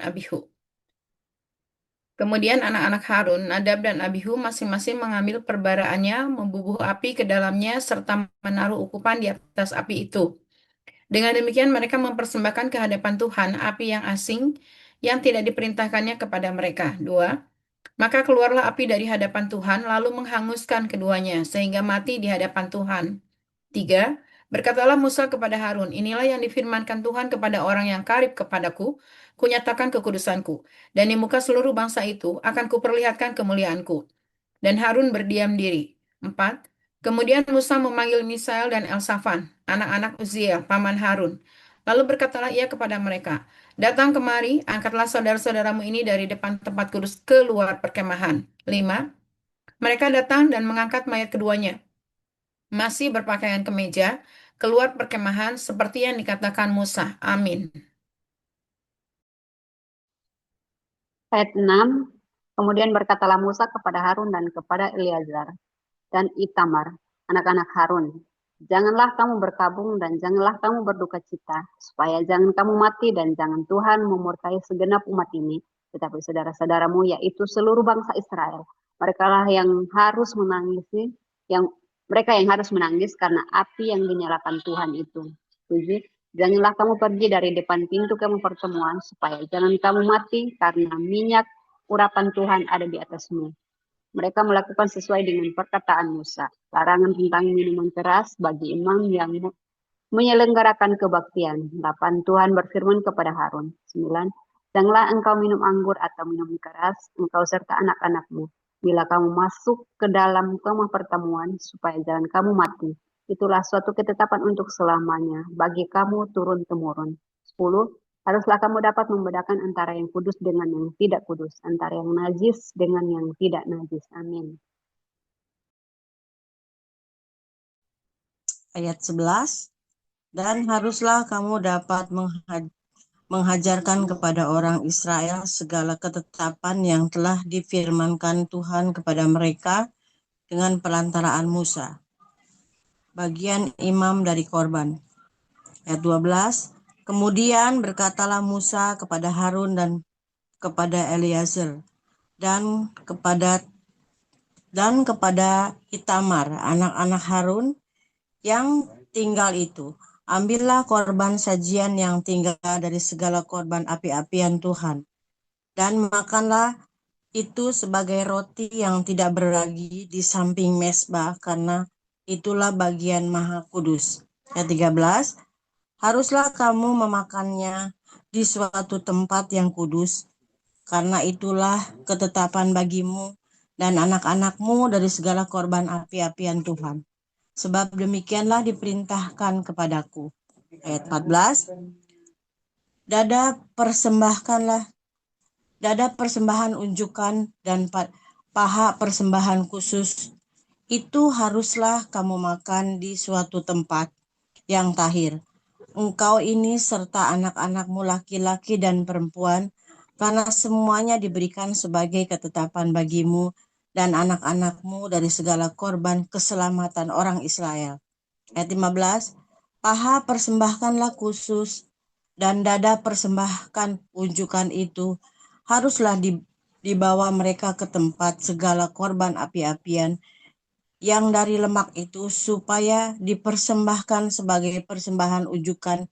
Abihu. Kemudian anak-anak Harun, Nadab dan Abihu masing-masing mengambil perbaraannya, membubuh api ke dalamnya, serta menaruh ukupan di atas api itu. Dengan demikian mereka mempersembahkan ke hadapan Tuhan api yang asing yang tidak diperintahkannya kepada mereka. Dua, maka keluarlah api dari hadapan Tuhan lalu menghanguskan keduanya sehingga mati di hadapan Tuhan. Tiga, berkatalah Musa kepada Harun, inilah yang difirmankan Tuhan kepada orang yang karib kepadaku, kunyatakan kekudusanku, dan di muka seluruh bangsa itu akan kuperlihatkan kemuliaanku. Dan Harun berdiam diri. Empat, kemudian Musa memanggil Misael dan Elsafan, anak-anak Uziel, paman Harun. Lalu berkatalah ia kepada mereka, datang kemari, angkatlah saudara-saudaramu ini dari depan tempat kudus keluar perkemahan. Lima, mereka datang dan mengangkat mayat keduanya masih berpakaian kemeja, keluar perkemahan seperti yang dikatakan Musa. Amin. Ayat 6, kemudian berkatalah Musa kepada Harun dan kepada Eleazar dan Itamar, anak-anak Harun, janganlah kamu berkabung dan janganlah kamu berduka cita, supaya jangan kamu mati dan jangan Tuhan memurkai segenap umat ini, tetapi saudara-saudaramu, yaitu seluruh bangsa Israel. Mereka lah yang harus menangisi, yang mereka yang harus menangis karena api yang dinyalakan Tuhan itu. 7. Janganlah kamu pergi dari depan pintu kamu pertemuan, supaya jangan kamu mati karena minyak urapan Tuhan ada di atasmu. Mereka melakukan sesuai dengan perkataan Musa. Larangan tentang minuman keras bagi imam yang menyelenggarakan kebaktian. 8. Tuhan berfirman kepada Harun. 9. Janganlah engkau minum anggur atau minum keras, engkau serta anak-anakmu. Bila kamu masuk ke dalam kemah pertemuan, supaya jangan kamu mati. Itulah suatu ketetapan untuk selamanya, bagi kamu turun-temurun. 10. Haruslah kamu dapat membedakan antara yang kudus dengan yang tidak kudus, antara yang najis dengan yang tidak najis. Amin. Ayat 11, dan haruslah kamu dapat menghajarkan kepada orang Israel segala ketetapan yang telah difirmankan Tuhan kepada mereka dengan perantaraan Musa, bagian imam dari korban. Ayat 12, kemudian berkatalah Musa kepada Harun dan kepada Eleazar dan kepada Itamar, anak-anak Harun yang tinggal itu. Ambillah korban sajian yang tinggal dari segala korban api-apian Tuhan, dan makanlah itu sebagai roti yang tidak beragi di samping mesbah, karena itulah bagian maha kudus. Ayat 13, haruslah kamu memakannya di suatu tempat yang kudus, karena itulah ketetapan bagimu dan anak-anakmu dari segala korban api-apian Tuhan. Sebab demikianlah diperintahkan kepadaku. Ayat 14, dada persembahan unjukan dan paha persembahan khusus itu haruslah kamu makan di suatu tempat yang tahir. Engkau ini serta anak-anakmu laki-laki dan perempuan, karena semuanya diberikan sebagai ketetapan bagimu dan anak-anakmu dari segala korban keselamatan orang Israel. Ayat 15, paha persembahkanlah khusus dan dada persembahkan unjukan itu haruslah dibawa mereka ke tempat segala korban api-apian yang dari lemak itu, supaya dipersembahkan sebagai persembahan unjukan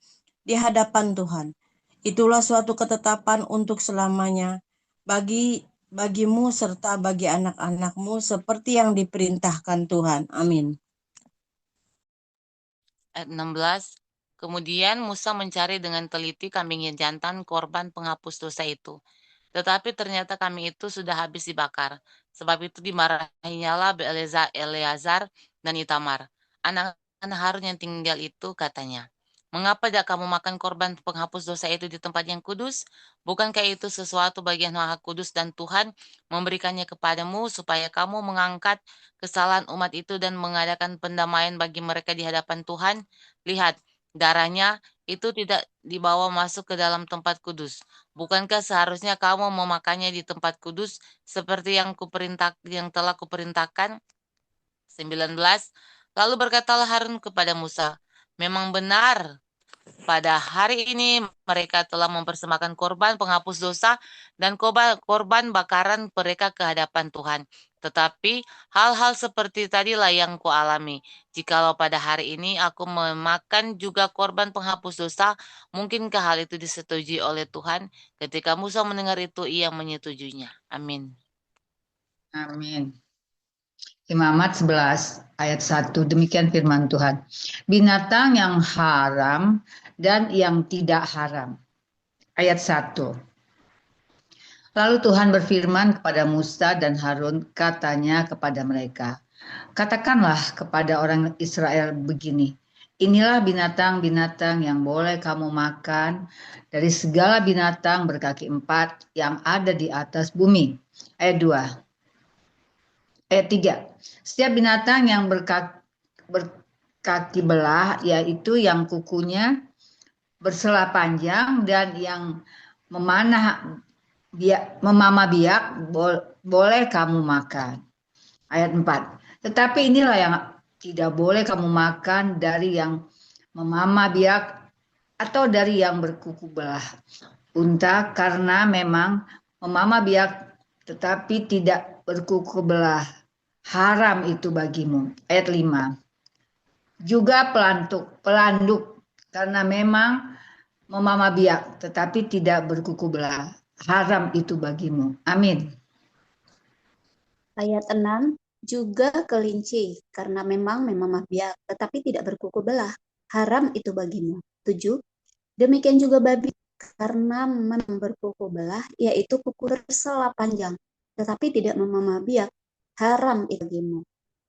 di hadapan Tuhan. Itulah suatu ketetapan untuk selamanya bagimu serta bagi anak-anakmu, seperti yang diperintahkan Tuhan. Amin. Ayat 16, kemudian Musa mencari dengan teliti kambing jantan korban penghapus dosa itu. Tetapi ternyata kambing itu sudah habis dibakar. Sebab itu dimarahinyalah Eleazar dan Itamar, anak-anak Harun yang tinggal itu, katanya, mengapa tidak kamu makan korban penghapus dosa itu di tempat yang kudus? Bukankah itu sesuatu bagian maha kudus dan Tuhan memberikannya kepadamu supaya kamu mengangkat kesalahan umat itu dan mengadakan pendamaian bagi mereka di hadapan Tuhan? Lihat, darahnya itu tidak dibawa masuk ke dalam tempat kudus. Bukankah seharusnya kamu memakannya di tempat kudus seperti yang telah kuperintahkan? 19. Lalu berkatalah Harun kepada Musa, memang benar Pada hari ini mereka telah mempersembahkan korban penghapus dosa dan korban bakaran mereka ke hadapan Tuhan. Tetapi hal-hal seperti tadilah yang kualami. Jikalau pada hari ini aku memakan juga korban penghapus dosa, mungkinkah hal itu disetujui oleh Tuhan? Ketika Musa mendengar itu, ia menyetujuinya. Amin. Amin. Imamat 11 ayat 1, demikian firman Tuhan. Binatang yang haram dan yang tidak haram. Ayat 1. Lalu Tuhan berfirman kepada Musa dan Harun, katanya kepada mereka, katakanlah kepada orang Israel begini, inilah binatang-binatang yang boleh kamu makan dari segala binatang berkaki 4 yang ada di atas bumi. Ayat 2. Ayat 3. Setiap binatang yang berkaki belah, yaitu yang kukunya bersela panjang dan yang memamah biak, boleh kamu makan. Ayat 4. Tetapi inilah yang tidak boleh kamu makan, dari yang memamah biak atau dari yang berkuku belah. Unta, karena memang memamah biak tetapi tidak berkuku belah, haram itu bagimu. Ayat 5. Juga pelanduk, karena memang memamah biak tetapi tidak berkuku belah, haram itu bagimu. Amin. Ayat 6, juga kelinci, karena memang memamah biak, tetapi tidak berkuku belah, haram itu bagimu. 7, demikian juga babi, karena memang berkuku belah, yaitu kuku bersela panjang, tetapi tidak memamah biak, haram itu bagimu.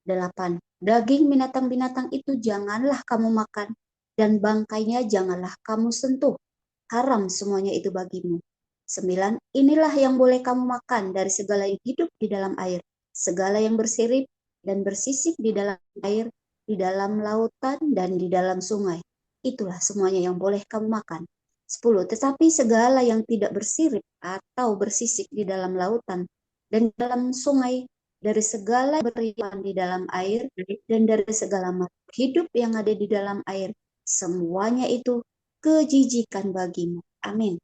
8, daging binatang-binatang itu janganlah kamu makan, dan bangkainya janganlah kamu sentuh, haram semuanya itu bagimu. 9, inilah yang boleh kamu makan dari segala yang hidup di dalam air, segala yang bersirip dan bersisik di dalam air, di dalam lautan dan di dalam sungai. Itulah semuanya yang boleh kamu makan. 10, tetapi segala yang tidak bersirip atau bersisik di dalam lautan dan di dalam sungai, dari segala beriman di dalam air dan dari segala makhluk hidup yang ada di dalam air, semuanya itu kejijikan bagimu. Amin.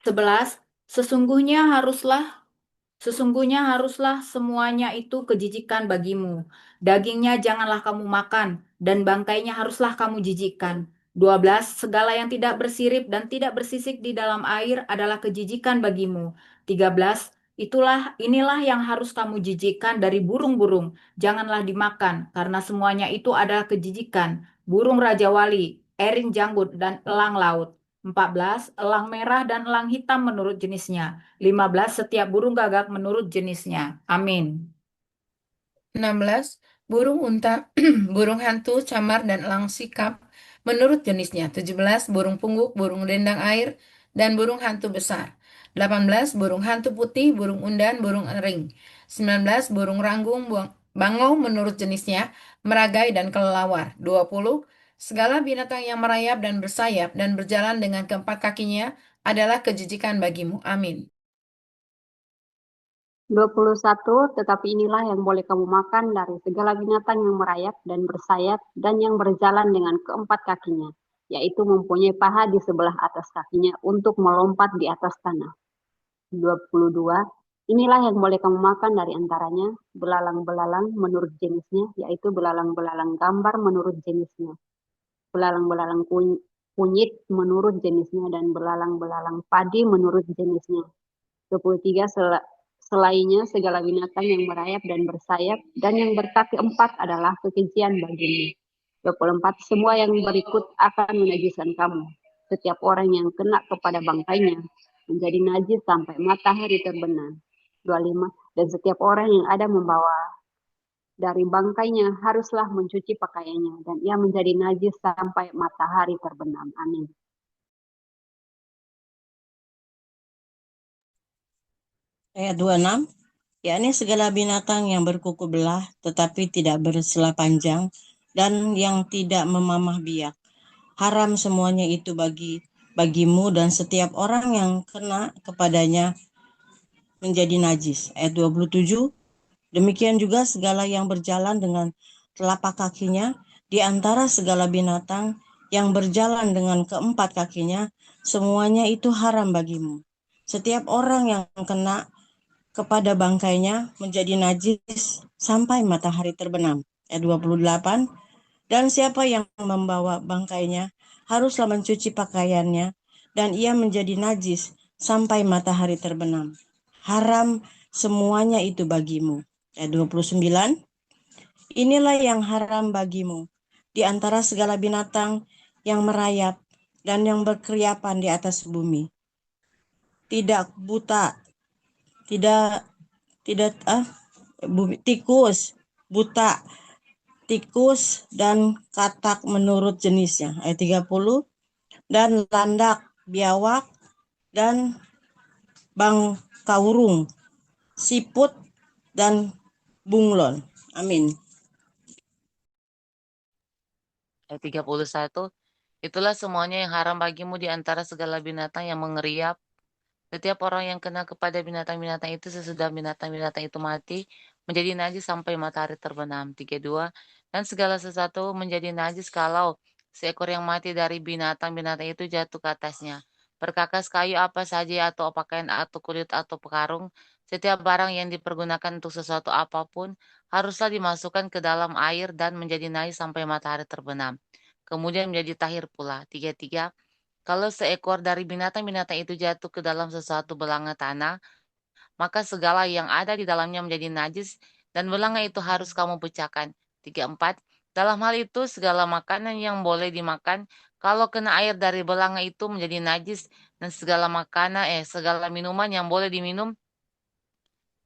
11. Sesungguhnya haruslah semuanya itu kejijikan bagimu. Dagingnya janganlah kamu makan, dan bangkainya haruslah kamu jijikkan. 12. Segala yang tidak bersirip dan tidak bersisik di dalam air adalah kejijikan bagimu. 13. Inilah yang harus kamu jijikkan dari burung-burung. Janganlah dimakan, karena semuanya itu adalah kejijikan. Burung rajawali, ering janggut, dan elang laut. 14. Elang merah dan elang hitam menurut jenisnya. 15. Setiap burung gagak menurut jenisnya. Amin. 16. Burung unta, burung hantu, camar, dan elang sikap menurut jenisnya. 17. Burung pungguk, burung dendang air, dan burung hantu besar. 18. Burung hantu putih, burung undan, burung ering. 19. Burung ranggung, bangau menurut jenisnya, meragai, dan kelelawar. 20. Segala binatang yang merayap dan bersayap dan berjalan dengan keempat kakinya adalah kejijikan bagimu. Amin. 21, tetapi inilah yang boleh kamu makan dari segala binatang yang merayap dan bersayap dan yang berjalan dengan keempat kakinya, yaitu mempunyai paha di sebelah atas kakinya untuk melompat di atas tanah. 22, inilah yang boleh kamu makan dari antaranya, belalang-belalang menurut jenisnya, yaitu belalang-belalang gambar menurut jenisnya, belalang-belalang kunyit menurut jenisnya, dan belalang-belalang padi menurut jenisnya. 23, selainnya segala binatang yang merayap dan bersayap dan yang berkaki 4 adalah kekejian bagimu. 24, semua yang berikut akan menajiskan kamu. Setiap orang yang kena kepada bangkainya menjadi najis sampai matahari terbenam. 25, dan setiap orang yang ada membawa dari bangkainya haruslah mencuci pakaiannya, dan ia menjadi najis sampai matahari terbenam. Amin. Ayat 26, yakni segala binatang yang berkuku belah tetapi tidak bersela panjang dan yang tidak memamah biak, haram semuanya itu bagimu, dan setiap orang yang kena kepadanya menjadi najis. Ayat 27, demikian juga segala yang berjalan dengan telapak kakinya di antara segala binatang yang berjalan dengan keempat kakinya, semuanya itu haram bagimu. Setiap orang yang kena kepada bangkainya menjadi najis sampai matahari terbenam. Ayat 28. Dan siapa yang membawa bangkainya haruslah mencuci pakaiannya, dan ia menjadi najis sampai matahari terbenam. Haram semuanya itu bagimu. Ayat 29. Inilah yang haram bagimu di antara segala binatang yang merayap dan yang berkeriapan di atas bumi. Tidak buta, tidak tidak tikus, buta, tikus dan katak menurut jenisnya. Ayat 30. Dan landak, biawak, dan bangkaurung, siput, dan bunglon. Amin. Ayat 31. Itulah semuanya yang haram bagimu di antara segala binatang yang mengeriap. Setiap orang yang kena kepada binatang-binatang itu sesudah binatang-binatang itu mati, menjadi najis sampai matahari terbenam. 32. Dan segala sesuatu menjadi najis kalau seekor yang mati dari binatang-binatang itu jatuh ke atasnya. Perkakas kayu apa saja atau pakaian atau kulit atau pekarung, setiap barang yang dipergunakan untuk sesuatu apapun, haruslah dimasukkan ke dalam air dan menjadi najis sampai matahari terbenam. Kemudian menjadi tahir pula. 33. Kalau seekor dari binatang-binatang itu jatuh ke dalam sesuatu belanga tanah, maka segala yang ada di dalamnya menjadi najis dan belanga itu harus kamu pecahkan. 34. Dalam hal itu segala makanan yang boleh dimakan kalau kena air dari belanga itu menjadi najis dan segala minuman yang boleh diminum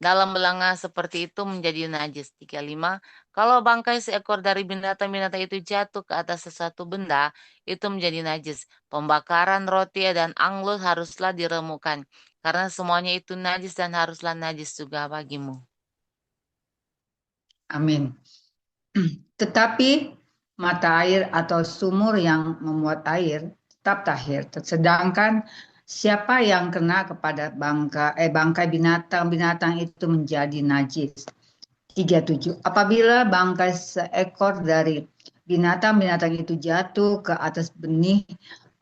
dalam belanga seperti itu menjadi najis. 35. Kalau bangkai seekor dari binatang-binatang itu jatuh ke atas sesuatu benda, itu menjadi najis. Pembakaran roti dan anglut haruslah diremukkan, karena semuanya itu najis dan haruslah najis juga bagimu. Amin. Tetapi mata air atau sumur yang memuat air tetap tahir. Sedangkan siapa yang kena kepada bangkai binatang-binatang itu menjadi najis. 37. Apabila bangkai seekor dari binatang-binatang itu jatuh ke atas benih,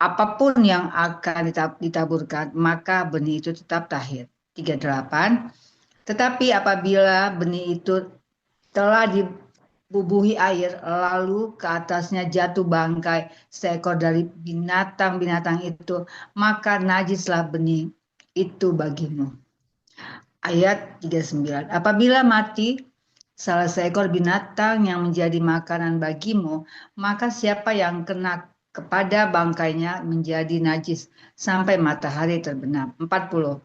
apapun yang akan ditaburkan, maka benih itu tetap tahir. 38. Tetapi apabila benih itu telah dibubuhi air, lalu ke atasnya jatuh bangkai seekor dari binatang-binatang itu, maka najislah benih itu bagimu. Ayat 39. Apabila mati salah seekor binatang yang menjadi makanan bagimu, maka siapa yang kena kepada bangkainya menjadi najis sampai matahari terbenam. 40.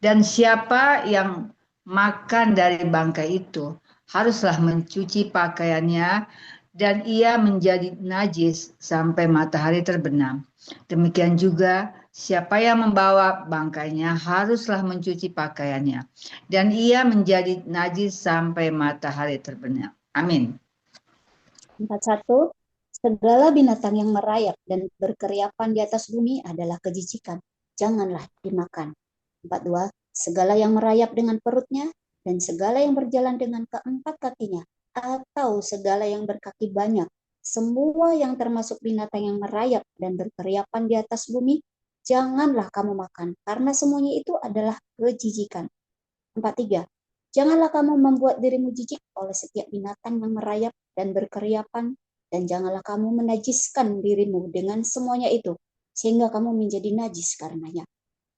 Dan siapa yang makan dari bangkai itu haruslah mencuci pakaiannya dan ia menjadi najis sampai matahari terbenam. Demikian juga siapa yang membawa bangkainya haruslah mencuci pakaiannya dan ia menjadi najis sampai matahari terbenam. Amin. 41. Segala binatang yang merayap dan berkeriapan di atas bumi adalah kejijikan. Janganlah dimakan. 42. Segala yang merayap dengan perutnya dan segala yang berjalan dengan keempat kakinya atau segala yang berkaki banyak, semua yang termasuk binatang yang merayap dan berkeriapan di atas bumi, janganlah kamu makan, karena semuanya itu adalah kejijikan. 43. Janganlah kamu membuat dirimu jijik oleh setiap binatang yang merayap dan berkeriapan, dan janganlah kamu menajiskan dirimu dengan semuanya itu, sehingga kamu menjadi najis karenanya.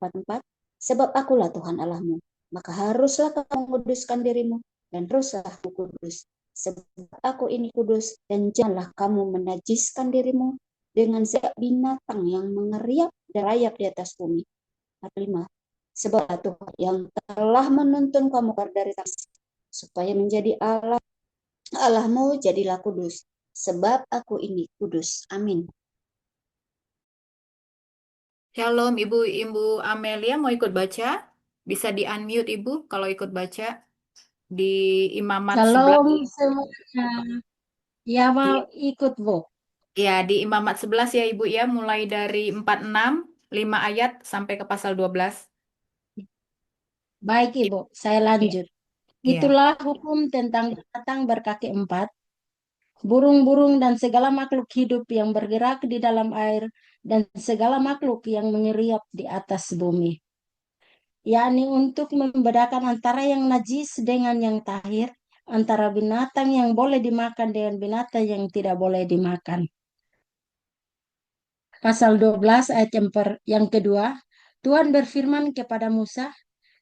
44. Sebab akulah Tuhan Allahmu, maka haruslah kamu menguduskan dirimu, dan teruslah kamu kudus. Sebab aku ini kudus, dan janganlah kamu menajiskan dirimu dengan setiap binatang yang mengeriap dan rayap di atas bumi. 45. Sebab Tuhan yang telah menuntun kamu dari tanah supaya menjadi Allahmu, jadilah kudus, sebab aku ini kudus. Amin. Shalom, Ibu Amelia mau ikut baca? Bisa di-unmute Ibu kalau ikut baca di Imamat 11. Shalom semuanya. Ya mau Di, ikut, Bu. ya, di Imamat 11 ya Ibu ya, mulai dari 46, 5 ayat sampai ke pasal 12. Baik, Ibu. Saya Iya. lanjut. Iya. Itulah hukum tentang binatang berkaki empat. burung-burung dan segala makhluk hidup yang bergerak di dalam air, dan segala makhluk yang mengeriap di atas bumi. Yakni untuk membedakan antara yang najis dengan yang tahir, antara binatang yang boleh dimakan dengan binatang yang tidak boleh dimakan. Pasal 12 ayat yang kedua, Tuhan berfirman kepada Musa,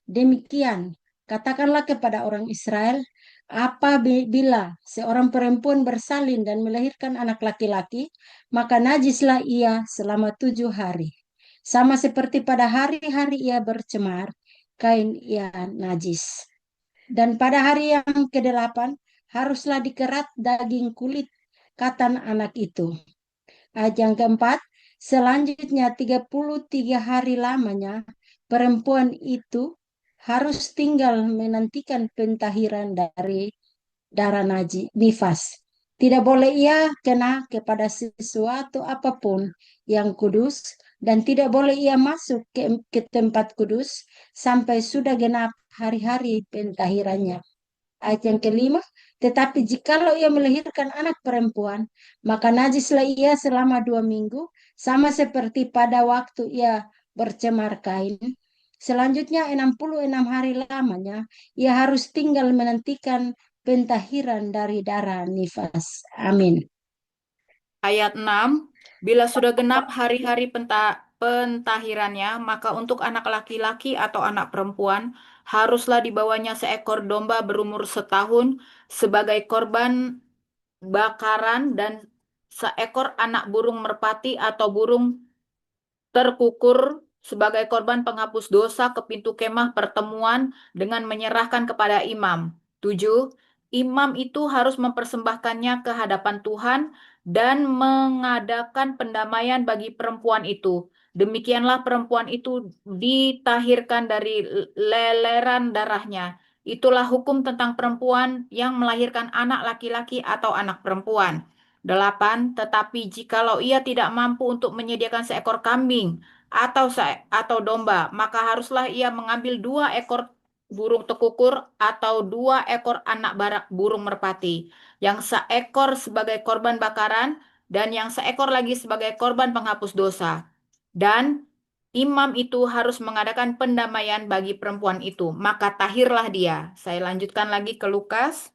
demikian, katakanlah kepada orang Israel, apabila seorang perempuan bersalin dan melahirkan anak laki-laki, maka najislah ia selama 7 hari. Sama seperti pada hari-hari ia bercemar, kain ia najis. Dan pada hari yang ke-8, haruslah dikerat daging kulit katan anak itu. Ayat yang keempat, selanjutnya 33 hari lamanya, perempuan itu harus tinggal menantikan pentahiran dari darah nifas. Tidak boleh ia kena kepada sesuatu apapun yang kudus, dan tidak boleh ia masuk ke tempat kudus sampai sudah genap hari-hari pentahirannya. Ayat yang kelima, tetapi jikalau ia melahirkan anak perempuan, maka najislah ia selama 2 minggu, sama seperti pada waktu ia bercemar kain. Selanjutnya 66 hari lamanya, ia harus tinggal menantikan pentahiran dari darah nifas. Amin. Ayat 6, bila sudah genap hari-hari pentahirannya, maka untuk anak laki-laki atau anak perempuan haruslah dibawanya seekor domba berumur setahun sebagai korban bakaran dan seekor anak burung merpati atau burung terkukur sebagai korban penghapus dosa ke pintu kemah pertemuan dengan menyerahkan kepada imam. 7. Imam itu harus mempersembahkannya ke hadapan Tuhan dan mengadakan pendamaian bagi perempuan itu. Demikianlah perempuan itu ditahirkan dari leleran darahnya. Itulah hukum tentang perempuan yang melahirkan anak laki-laki atau anak perempuan. 8. Tetapi jikalau ia tidak mampu untuk menyediakan seekor kambing atau domba, maka haruslah ia mengambil 2 ekor burung tekukur atau 2 ekor anak barak burung merpati, yang seekor sebagai korban bakaran dan yang seekor lagi sebagai korban penghapus dosa. Dan imam itu harus mengadakan pendamaian bagi perempuan itu, maka tahirlah dia. Saya lanjutkan lagi ke Lukas.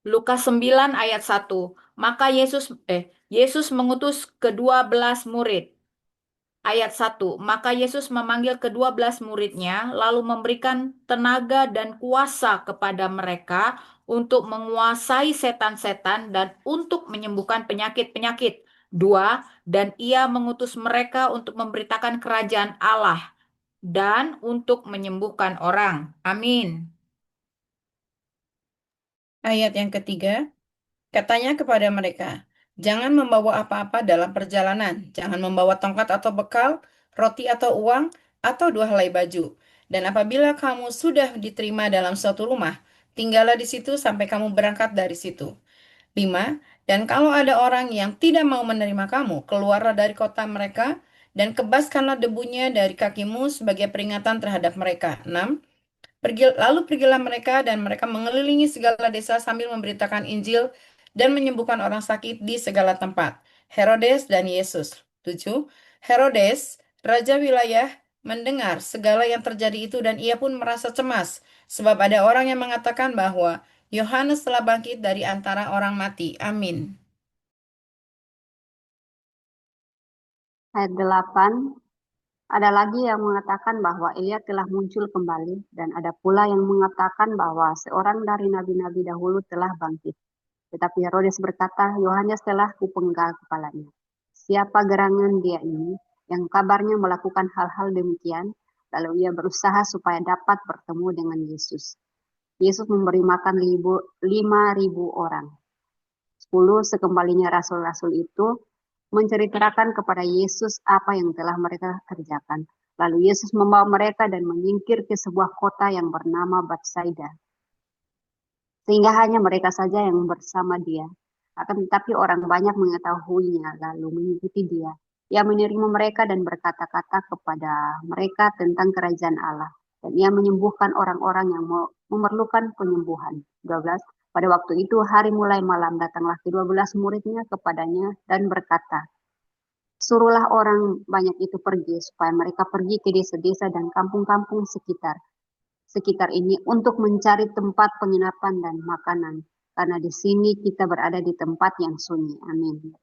Lukas 9 ayat 1. Maka Yesus mengutus ke-12 murid. Ayat 1. Maka Yesus memanggil ke-12 muridnya, lalu memberikan tenaga dan kuasa kepada mereka untuk menguasai setan-setan dan untuk menyembuhkan penyakit-penyakit. 2. Dan ia mengutus mereka untuk memberitakan kerajaan Allah dan untuk menyembuhkan orang. Amin. Ayat yang ketiga, katanya kepada mereka, jangan membawa apa-apa dalam perjalanan, jangan membawa tongkat atau bekal, roti atau uang, atau 2 helai baju. Dan apabila kamu sudah diterima dalam suatu rumah, tinggallah di situ sampai kamu berangkat dari situ. 5. Dan kalau ada orang yang tidak mau menerima kamu, keluarlah dari kota mereka, dan kebaskanlah debunya dari kakimu sebagai peringatan terhadap mereka. 6. Lalu pergilah mereka dan mereka mengelilingi segala desa sambil memberitakan Injil dan menyembuhkan orang sakit di segala tempat. Herodes dan Yesus. 7. Herodes, raja wilayah, mendengar segala yang terjadi itu dan ia pun merasa cemas, sebab ada orang yang mengatakan bahwa Yohanes telah bangkit dari antara orang mati. Amin. Ayat 8, ada lagi yang mengatakan bahwa Elia telah muncul kembali, dan ada pula yang mengatakan bahwa seorang dari nabi-nabi dahulu telah bangkit. Tetapi Herodes berkata, Yohanes telah kupenggal kepalanya. Siapa gerangan dia ini, yang kabarnya melakukan hal-hal demikian, lalu ia berusaha supaya dapat bertemu dengan Yesus. Yesus memberi makan 5.000 orang. 10 sekembalinya rasul-rasul itu menceritakan kepada Yesus apa yang telah mereka kerjakan. Lalu Yesus membawa mereka dan menyingkir ke sebuah kota yang bernama Betsaida. Sehingga hanya mereka saja yang bersama dia. Akan tetapi orang banyak mengetahuinya lalu mengikuti dia. Ia menerima mereka dan berkata-kata kepada mereka tentang kerajaan Allah. dan ia menyembuhkan orang-orang yang memerlukan penyembuhan. 12. Pada waktu itu hari mulai malam datanglah ke-12 muridnya kepadanya dan berkata, suruhlah orang banyak itu pergi supaya mereka pergi ke desa-desa dan kampung-kampung sekitar ini untuk mencari tempat penginapan dan makanan, karena di sini kita berada di tempat yang sunyi. Amin.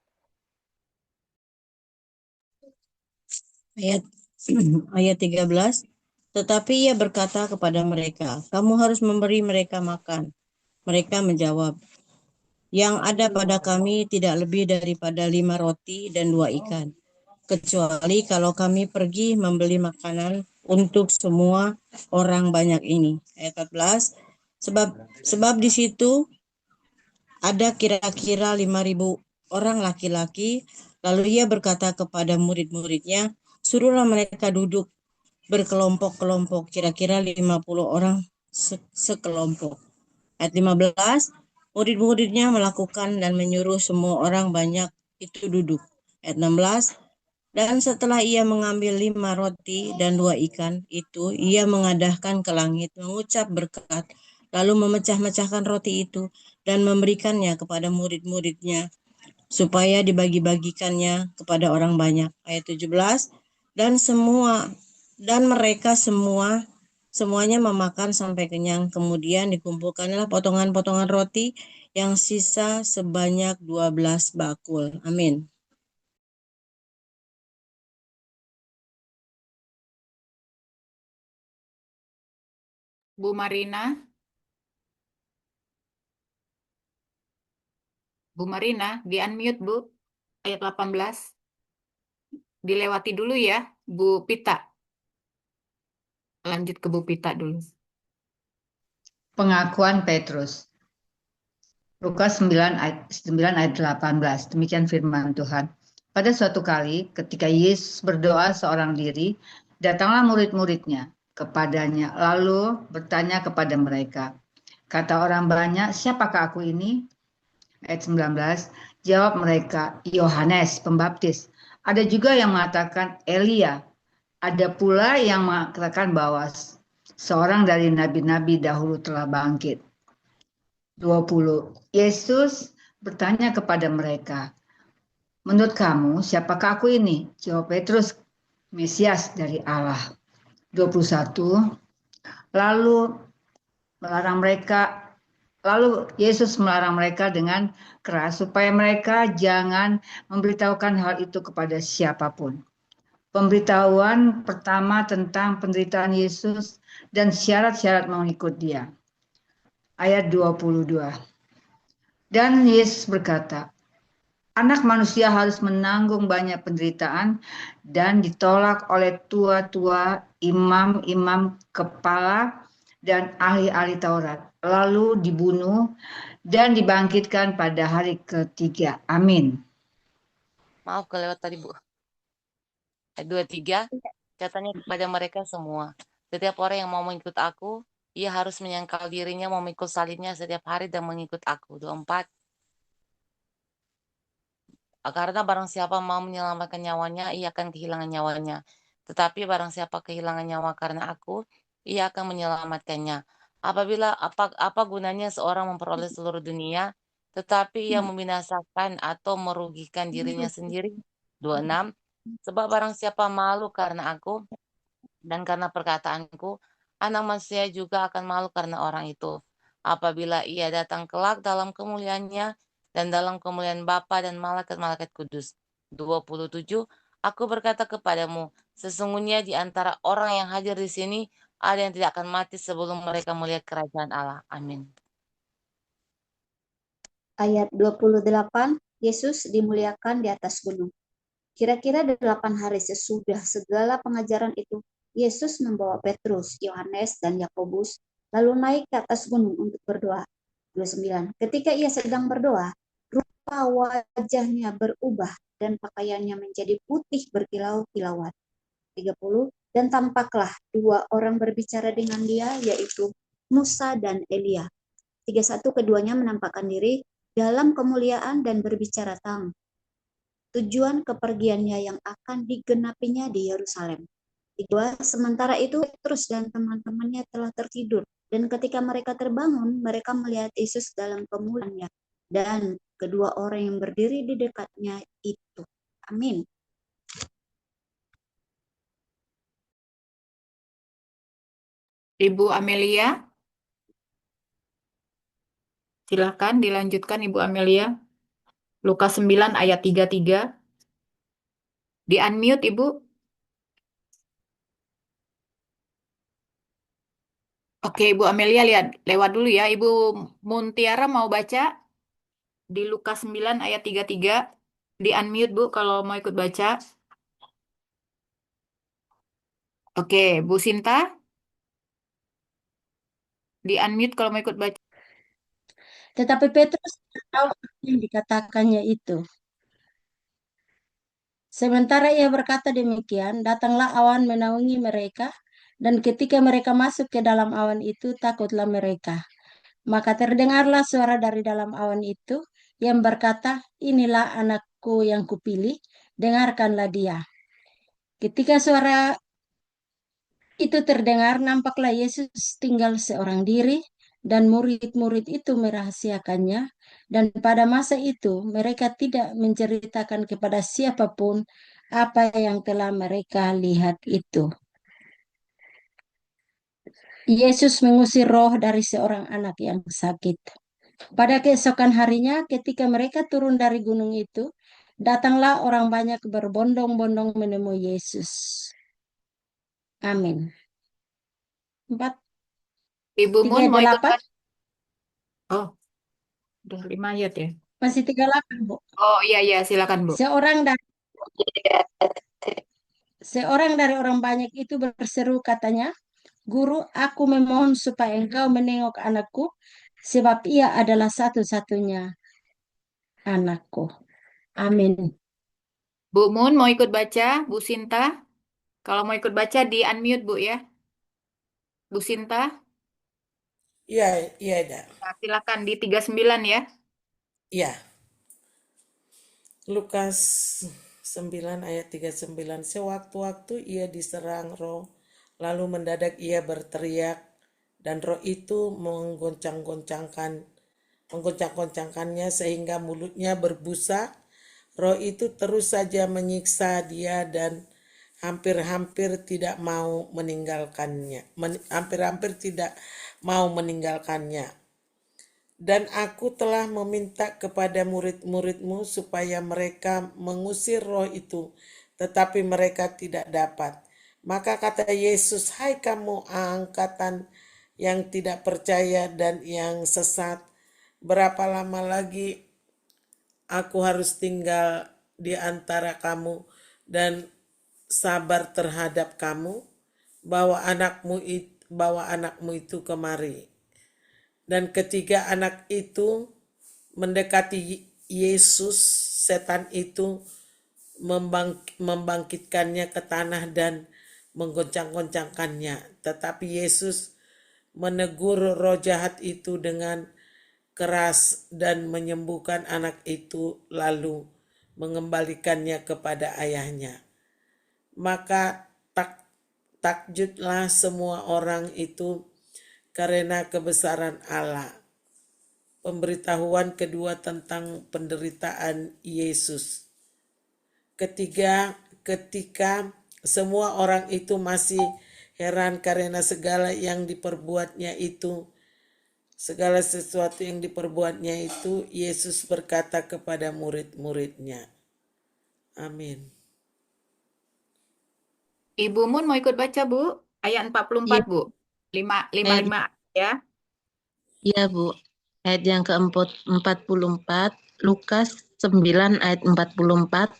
Ayat ayat 13. Tetapi ia berkata kepada mereka, kamu harus memberi mereka makan. Mereka menjawab, yang ada pada kami tidak lebih daripada 5 roti dan 2 ikan. Kecuali kalau kami pergi membeli makanan untuk semua orang banyak ini. Ayat 14. Sebab di situ ada kira-kira 5.000 orang laki-laki. Lalu ia berkata kepada murid-muridnya, suruhlah mereka duduk berkelompok-kelompok, kira-kira 50 orang sekelompok. Ayat 15, murid-muridnya melakukan dan menyuruh semua orang banyak itu duduk. Ayat 16, dan setelah ia mengambil 5 roti dan 2 ikan itu, ia mengadahkan ke langit, mengucap berkat, lalu memecah-mecahkan roti itu dan memberikannya kepada murid-muridnya, supaya dibagi-bagikannya kepada orang banyak. Ayat 17, dan mereka semuanya memakan sampai kenyang. Kemudian dikumpulkanlah potongan-potongan roti yang sisa sebanyak 12 bakul. Amin. Bu Marina, di unmute Bu, ayat 18. Dilewati dulu ya, Bu Pita. Lanjut ke Bu Pita dulu. Pengakuan Petrus. Lukas 9 ayat 18. Demikian firman Tuhan. Pada suatu kali ketika Yesus berdoa seorang diri, datanglah murid-muridnya kepadanya lalu bertanya kepada mereka, kata orang banyak, siapakah aku ini? Ayat 19, jawab mereka, Yohanes Pembaptis. Ada juga yang mengatakan Elia. Ada pula yang mengatakan bahwa seorang dari nabi-nabi dahulu telah bangkit. 20. Yesus bertanya kepada mereka, menurut kamu siapakah aku ini? Jawab Petrus, Mesias dari Allah. 21. Lalu Yesus melarang mereka dengan keras supaya mereka jangan memberitahukan hal itu kepada siapapun. Pemberitahuan pertama tentang penderitaan Yesus dan syarat-syarat mengikut Dia. Ayat 22. Dan Yesus berkata, Anak manusia harus menanggung banyak penderitaan dan ditolak oleh tua-tua, imam-imam kepala, dan ahli-ahli Taurat, lalu dibunuh dan dibangkitkan pada hari ketiga. Amin. Maaf kelewat tadi Bu. Ayat 23, katanya kepada mereka semua, setiap orang yang mau mengikut aku, ia harus menyangkal dirinya, memikul salibnya setiap hari dan mengikut aku. 24, karena barang siapa mau menyelamatkan nyawanya, ia akan kehilangan nyawanya. Tetapi barang siapa kehilangan nyawa karena aku, ia akan menyelamatkannya. Apa gunanya seorang memperoleh seluruh dunia, tetapi ia membinasakan atau merugikan dirinya sendiri? 26, sebab barang siapa malu karena aku dan karena perkataanku, anak manusia juga akan malu karena orang itu. Apabila ia datang kelak dalam kemuliaannya dan dalam kemuliaan Bapa dan malaikat-malaikat kudus. 27, aku berkata kepadamu, sesungguhnya di antara orang yang hadir di sini, ada yang tidak akan mati sebelum mereka melihat kerajaan Allah. Amin. Ayat 28, Yesus dimuliakan di atas gunung. Kira-kira 8 hari sesudah segala pengajaran itu, Yesus membawa Petrus, Yohanes, dan Yakobus, lalu naik ke atas gunung untuk berdoa. 29. Ketika ia sedang berdoa, rupa wajahnya berubah dan pakaiannya menjadi putih berkilau-kilauan. 30. Dan tampaklah 2 orang berbicara dengan dia, yaitu Musa dan Elia. 31. Keduanya menampakkan diri dalam kemuliaan dan berbicara tentang tujuan kepergiannya yang akan digenapinya di Yerusalem. 2, sementara itu Petrus dan teman-temannya telah tertidur. Dan ketika mereka terbangun, mereka melihat Yesus dalam kemuliaannya dan kedua orang yang berdiri di dekatnya itu. Amin. Ibu Amelia, silakan dilanjutkan Ibu Amelia. Lukas 9 ayat 33. Di-unmute Ibu. Oke, Ibu Amelia lihat lewat dulu ya. Ibu Muntiara mau baca di Lukas 9 ayat 33. Di-unmute Bu kalau mau ikut baca. Oke, Bu Sinta. Di-unmute kalau mau ikut baca. Tetapi Petrus tidak tahu apa yang dikatakannya itu. Sementara ia berkata demikian, datanglah awan menaungi mereka, dan ketika mereka masuk ke dalam awan itu, takutlah mereka. Maka terdengarlah suara dari dalam awan itu yang berkata, inilah anakku yang kupilih, dengarkanlah dia. Ketika suara itu terdengar, nampaklah Yesus tinggal seorang diri, dan murid-murid itu merahasiakannya. Dan pada masa itu, mereka tidak menceritakan kepada siapapun apa yang telah mereka lihat itu. Yesus mengusir roh dari seorang anak yang sakit. Pada keesokan harinya, ketika mereka turun dari gunung itu, datanglah orang banyak berbondong-bondong menemui Yesus. Amin. 4, Ibu Mun mau ikut 38, baca. Oh, udah 5 ayat ya. masih 38, Bu. Oh iya iya, silakan Bu. Seorang dari orang banyak itu berseru katanya, Guru, aku memohon supaya engkau menengok anakku, sebab ia adalah satu-satunya anakku. Amin. Bu Mun mau ikut baca, Bu Sinta. Kalau mau ikut baca di unmute Bu ya. Bu Sinta, Iya, iya, Ida. nah, silakan di 39 ya. Iya. Lukas 9 ayat 39. Sewaktu-waktu ia diserang roh, lalu mendadak ia berteriak, dan roh itu menggoncang-goncangkannya sehingga mulutnya berbusa. Roh itu terus saja menyiksa dia dan hampir-hampir tidak mau meninggalkannya. Hampir-hampir tidak mau meninggalkannya. Dan aku telah meminta kepada murid-muridmu supaya mereka mengusir roh itu, tetapi mereka tidak dapat. Maka kata Yesus, hai kamu angkatan yang tidak percaya dan yang sesat, berapa lama lagi aku harus tinggal di antara kamu dan sabar terhadap kamu? Bawa anakmu itu kemari. Dan ketiga anak itu mendekati Yesus, setan itu membangkitkannya ke tanah dan menggoncang-goncangkannya. Tetapi Yesus menegur roh jahat itu dengan keras dan menyembuhkan anak itu, lalu mengembalikannya kepada ayahnya. Maka takjublah semua orang itu karena kebesaran Allah. Pemberitahuan kedua tentang penderitaan Yesus. Ketika semua orang itu masih heran karena segala sesuatu yang diperbuatnya itu, Yesus berkata kepada murid-muridnya. Amin. Ibu Mun mau ikut baca Bu, ayat 44 Bu. 55 ya. Iya, Bu. Ayat yang ke-44, Lukas 9 ayat 44.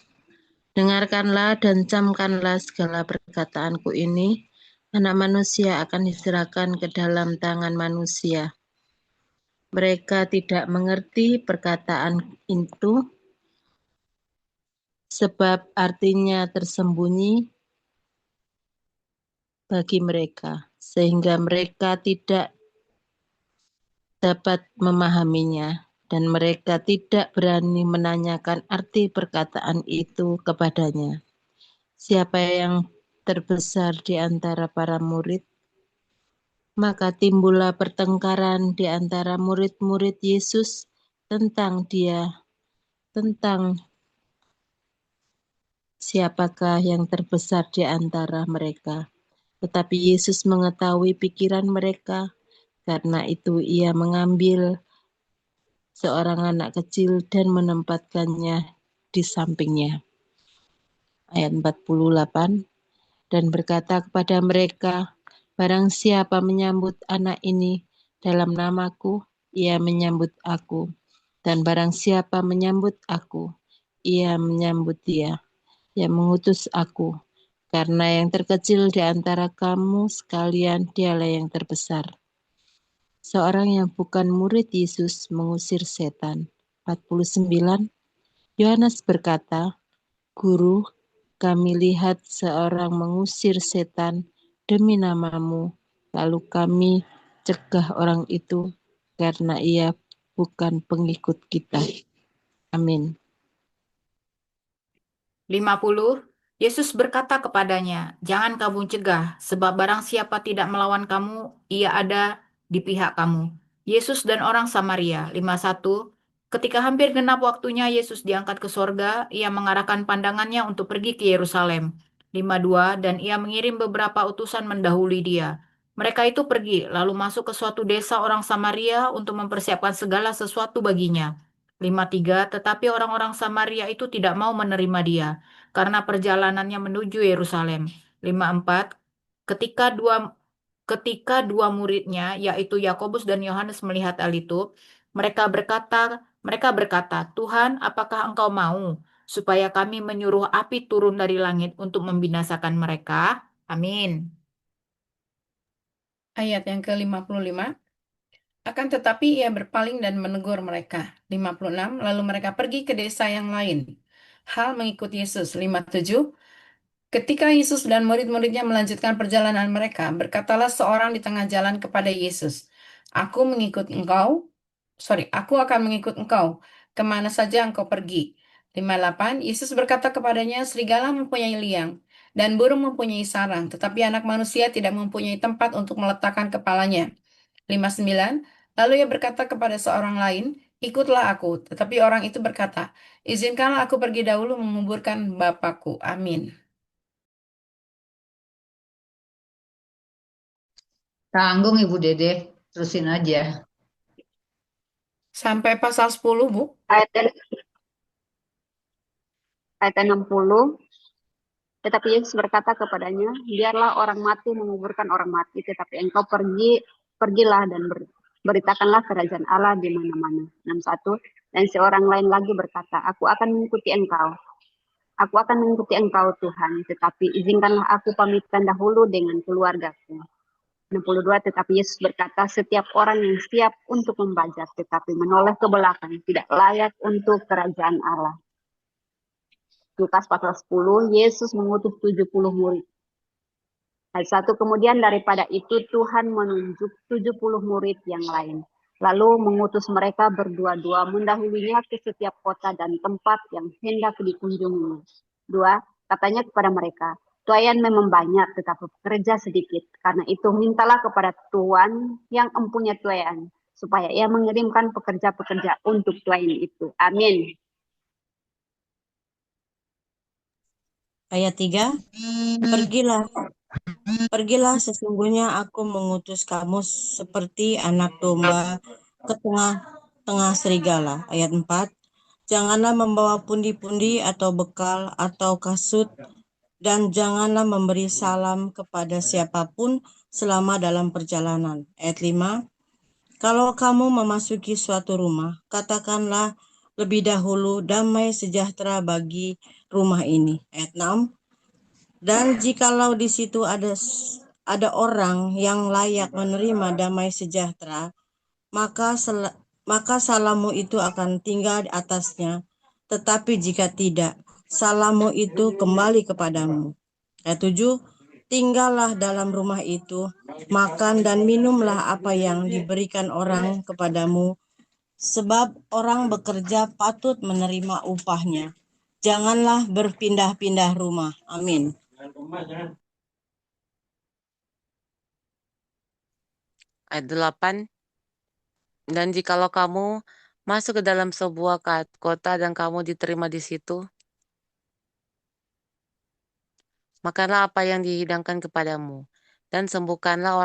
Dengarkanlah dan camkanlah segala perkataanku ini. Anak manusia akan diserahkan ke dalam tangan manusia. Mereka tidak mengerti perkataan itu, sebab artinya tersembunyi bagi mereka, sehingga mereka tidak dapat memahaminya, dan mereka tidak berani menanyakan arti perkataan itu kepadanya. Siapa yang terbesar di antara para murid. Maka timbullah pertengkaran di antara murid-murid Yesus tentang siapakah yang terbesar di antara mereka. Tetapi Yesus mengetahui pikiran mereka, karena itu ia mengambil seorang anak kecil dan menempatkannya di sampingnya. Ayat 48, dan berkata kepada mereka, barang siapa menyambut anak ini dalam namaku, ia menyambut aku. Dan barang siapa menyambut aku, ia menyambut dia yang mengutus aku. Karena yang terkecil di antara kamu sekalian, dialah yang terbesar. Seorang yang bukan murid Yesus mengusir setan. 49, Yohanes berkata, Guru, kami lihat seorang mengusir setan demi namamu, lalu kami cegah orang itu karena ia bukan pengikut kita. Amin. 50. Yesus berkata kepadanya, jangan kamu cegah, sebab barang siapa tidak melawan kamu, ia ada di pihak kamu. Yesus dan orang Samaria. 51. Ketika hampir genap waktunya Yesus diangkat ke sorga, ia mengarahkan pandangannya untuk pergi ke Yerusalem. 52. Dan ia mengirim beberapa utusan mendahului dia. Mereka itu pergi, lalu masuk ke suatu desa orang Samaria untuk mempersiapkan segala sesuatu baginya. 53. Tetapi orang-orang Samaria itu tidak mau menerima dia, karena perjalanannya menuju Yerusalem. 54. Ketika dua muridnya, yaitu Yakobus dan Yohanes melihat hal itu, mereka berkata, Tuhan, apakah engkau mau supaya kami menyuruh api turun dari langit untuk membinasakan mereka? Amin. Ayat yang ke-55. Akan tetapi ia berpaling dan menegur mereka. 56. Lalu mereka pergi ke desa yang lain. Hal mengikut Yesus. 57. Ketika Yesus dan murid-muridnya melanjutkan perjalanan mereka, berkatalah seorang di tengah jalan kepada Yesus, Aku akan mengikut engkau, kemana saja engkau pergi. 58. Yesus berkata kepadanya, serigala mempunyai liang, dan burung mempunyai sarang, tetapi anak manusia tidak mempunyai tempat untuk meletakkan kepalanya. 59. Lalu ia berkata kepada seorang lain, ikutlah aku. Tetapi orang itu berkata, izinkanlah aku pergi dahulu menguburkan Bapakku. Amin. Tanggung Ibu Dede, terusin aja. Sampai pasal 10, Bu. Ayat 60. Tetapi Yesus berkata kepadanya, biarlah orang mati menguburkan orang mati, tetapi engkau pergilah dan beritakanlah kerajaan Allah di mana-mana. 61. Dan seorang lain lagi berkata, Aku akan mengikuti engkau, Tuhan, tetapi izinkanlah aku pamitkan dahulu dengan keluargaku. 62. Tetapi Yesus berkata, setiap orang yang siap untuk membajak tetapi menoleh ke belakang tidak layak untuk kerajaan Allah. Lukas pasal 10, Yesus mengutus 70 murid. Ayat 1, kemudian daripada itu Tuhan menunjuk 70 murid yang lain. Lalu mengutus mereka berdua-dua mendahulunya ke setiap kota dan tempat yang hendak dikunjunginya. 2, katanya kepada mereka, tuaian memang banyak tetapi pekerja sedikit. Karena itu mintalah kepada Tuhan yang empunya tuaian, supaya ia mengirimkan pekerja-pekerja untuk tuaian itu. Amin. Ayat 3, Pergilah sesungguhnya aku mengutus kamu seperti anak domba ke tengah-tengah serigala. Ayat 4, janganlah membawa pundi-pundi atau bekal atau kasut, dan janganlah memberi salam kepada siapapun selama dalam perjalanan. Ayat 5, kalau kamu memasuki suatu rumah, katakanlah lebih dahulu damai sejahtera bagi rumah ini. Ayat 6, dan jikalau di situ ada orang yang layak menerima damai sejahtera, maka salammu itu akan tinggal di atasnya. Tetapi jika tidak, salammu itu kembali kepadamu. Ayat 7, tinggallah dalam rumah itu, makan dan minumlah apa yang diberikan orang kepadamu, sebab orang bekerja patut menerima upahnya. Janganlah berpindah-pindah rumah. Amin. Ayat 8, dan jikalau kamu masuk ke dalam sebuah kota dan kamu diterima di situ, makanlah apa yang dihidangkan kepadamu, dan sembuhkanlah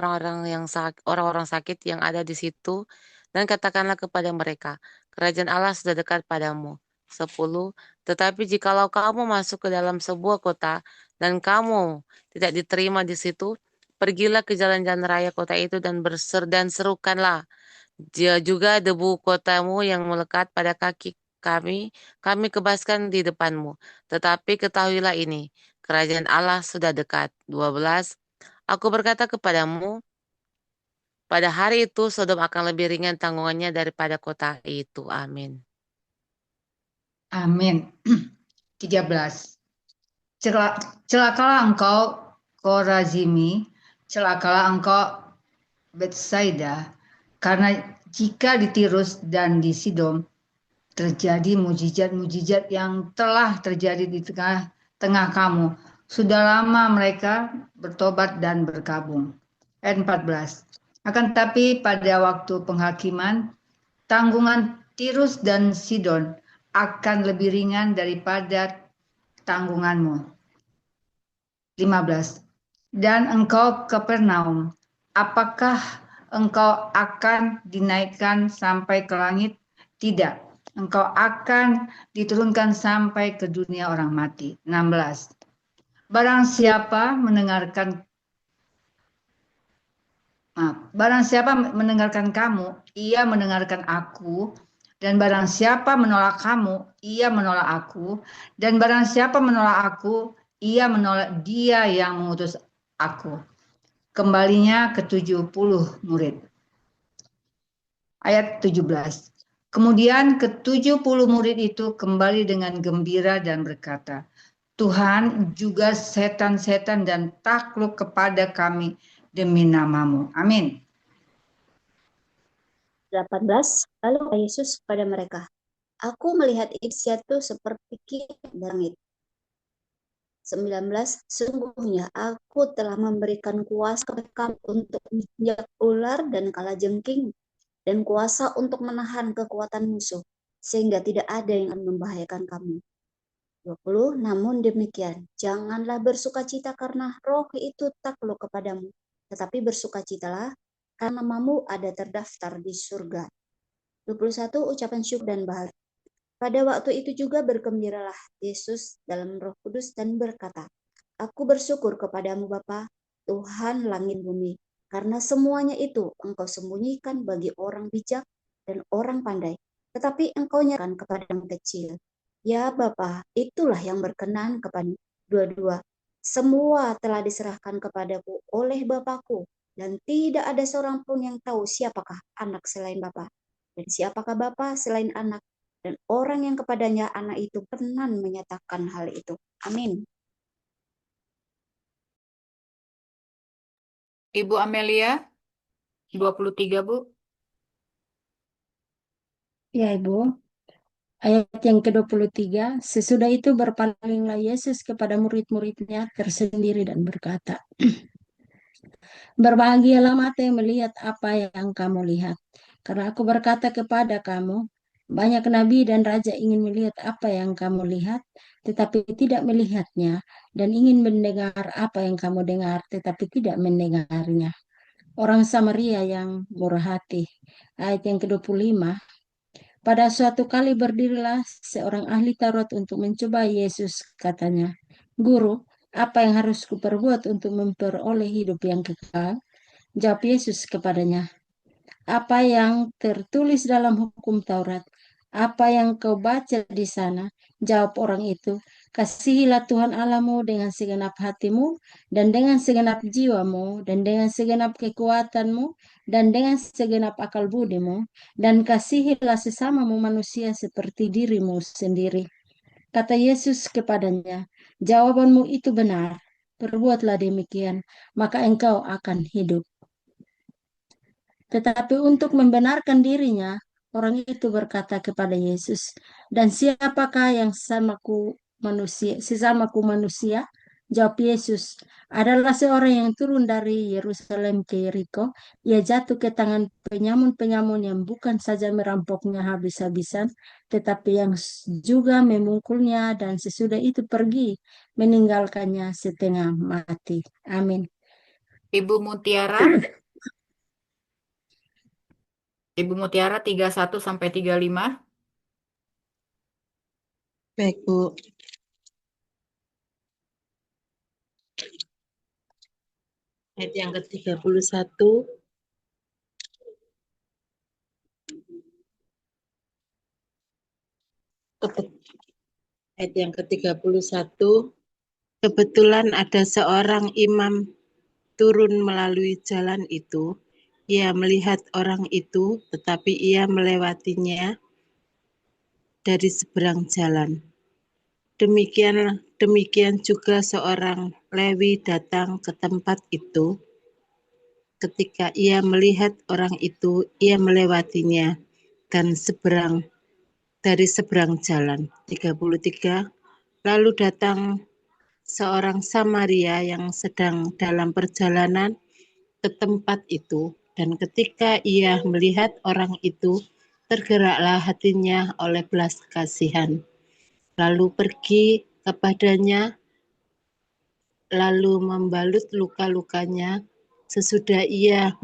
orang-orang sakit yang ada di situ, dan katakanlah kepada mereka, kerajaan Allah sudah dekat padamu. 10. Tetapi jikalau kamu masuk ke dalam sebuah kota, dan kamu tidak diterima di situ, pergilah ke jalan-jalan raya kota itu dan serukanlah dia juga debu kotamu yang melekat pada kaki kami kebaskan di depanmu. Tetapi ketahuilah ini, kerajaan Allah sudah dekat. 12. Aku berkata kepadamu, pada hari itu Sodom akan lebih ringan tanggungannya daripada kota itu. Amin. Amin. 13. Celakalah engkau Korazimi, celakalah engkau Betsaida, karena jika di Tirus dan di Sidon terjadi mujizat-mujizat yang telah terjadi di tengah kamu, sudah lama mereka bertobat dan berkabung. Ayat 14. Akan tetapi pada waktu penghakiman, tanggungan Tirus dan Sidon akan lebih ringan daripada tanggunganmu. 15. Dan engkau Kapernaum, apakah engkau akan dinaikkan sampai ke langit? Tidak, engkau akan diturunkan sampai ke dunia orang mati. 16. Barang siapa mendengarkan kamu, ia mendengarkan aku, dan barang siapa menolak kamu, ia menolak aku, dan barang siapa menolak aku, ia menolak dia yang mengutus aku. Kembalinya ke 70 murid. Ayat 17. Kemudian ke 70 murid itu kembali dengan gembira dan berkata, Tuhan, juga setan-setan dan takluk kepada kami demi namamu. Amin. 18. Lalu kata Yesus kepada mereka, Aku melihat Isyatu seperti kilat di langit. 19. Sungguhnya aku telah memberikan kuasa kepada kamu untuk menginjak ular dan kalajengking, dan kuasa untuk menahan kekuatan musuh, sehingga tidak ada yang akan membahayakan kamu. 20. Namun demikian, janganlah bersukacita karena roh itu takluk kepadamu, tetapi bersukacitalah karena namamu ada terdaftar di surga. 21. Ucapan syukur dan bahagia. Pada waktu itu juga bergembiralah Yesus dalam Roh Kudus dan berkata, Aku bersyukur kepadamu Bapa, Tuhan langit bumi, karena semuanya itu engkau sembunyikan bagi orang bijak dan orang pandai, tetapi engkau nyatakan kepada yang kecil. Ya Bapa, itulah yang berkenan kepadamu. 22. Semua telah diserahkan kepadaku oleh Bapakku, dan tidak ada seorang pun yang tahu siapakah anak selain Bapa, dan siapakah Bapa selain anak, dan orang yang kepadanya anak itu pernah menyatakan hal itu. Amin. Ibu Amelia, 23, Bu. Ya, Ibu. Ayat yang ke-23, sesudah itu berpalinglah Yesus kepada murid-muridnya tersendiri dan berkata, Berbahagialah mata yang melihat apa yang kamu lihat. Karena aku berkata kepada kamu, banyak nabi dan raja ingin melihat apa yang kamu lihat, tetapi tidak melihatnya, dan ingin mendengar apa yang kamu dengar, tetapi tidak mendengarnya. Orang Samaria yang murah hati. Ayat yang ke-25, pada suatu kali berdirilah seorang ahli Taurat untuk mencoba Yesus, katanya, Guru, apa yang harus kuperbuat untuk memperoleh hidup yang kekal? Jawab Yesus kepadanya, apa yang tertulis dalam hukum Taurat? Apa yang kau baca di sana? Jawab orang itu, kasihilah Tuhan Allahmu dengan segenap hatimu, dan dengan segenap jiwamu, dan dengan segenap kekuatanmu, dan dengan segenap akal budimu, dan kasihilah sesamamu manusia seperti dirimu sendiri. Kata Yesus kepadanya, jawabanmu itu benar, perbuatlah demikian, maka engkau akan hidup. Tetapi untuk membenarkan dirinya, orang itu berkata kepada Yesus, dan siapakah yang sesamaku manusia? Jawab Yesus, adalah seorang yang turun dari Yerusalem ke Yeriko. Ia jatuh ke tangan penyamun-penyamun yang bukan saja merampoknya habis-habisan, tetapi yang juga memungkulnya dan sesudah itu pergi, meninggalkannya setengah mati. Amin. Ibu Mutiara, Ibu Mutiara 31 sampai 35. Baik, Bu. Ayat yang ke-31. Ayat yang ke-31. Kebetulan ada seorang imam turun melalui jalan itu. Ia melihat orang itu, tetapi ia melewatinya dari seberang jalan. Demikian juga seorang Lewi datang ke tempat itu. Ketika ia melihat orang itu, ia melewatinya dan dari seberang jalan. 33. Lalu datang seorang Samaria yang sedang dalam perjalanan ke tempat itu, dan ketika ia melihat orang itu, tergeraklah hatinya oleh belas kasihan. Lalu pergi kepadanya, lalu membalut luka-lukanya, sesudah ia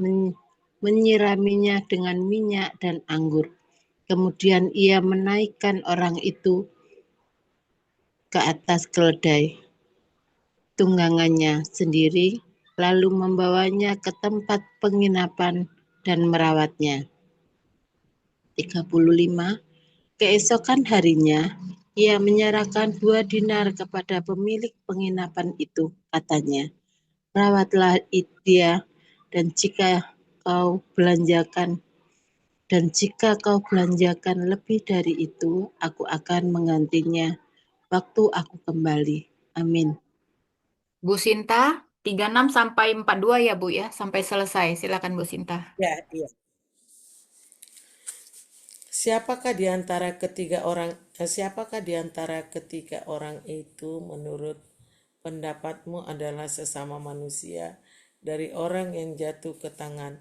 menyiraminya dengan minyak dan anggur. Kemudian ia menaikkan orang itu ke atas keledai tunggangannya sendiri, lalu membawanya ke tempat penginapan dan merawatnya. 35. Keesokan harinya, ia menyerahkan 2 dinar kepada pemilik penginapan itu, katanya, rawatlah dia, dan jika kau belanjakan lebih dari itu, aku akan menggantinya waktu aku kembali. Amin. Bu Sinta 36 sampai 42 ya Bu ya, sampai selesai. Silakan Bu Sinta. Ya, iya. Siapakah di antara ketiga orang itu menurut pendapatmu adalah sesama manusia dari orang yang jatuh ke tangan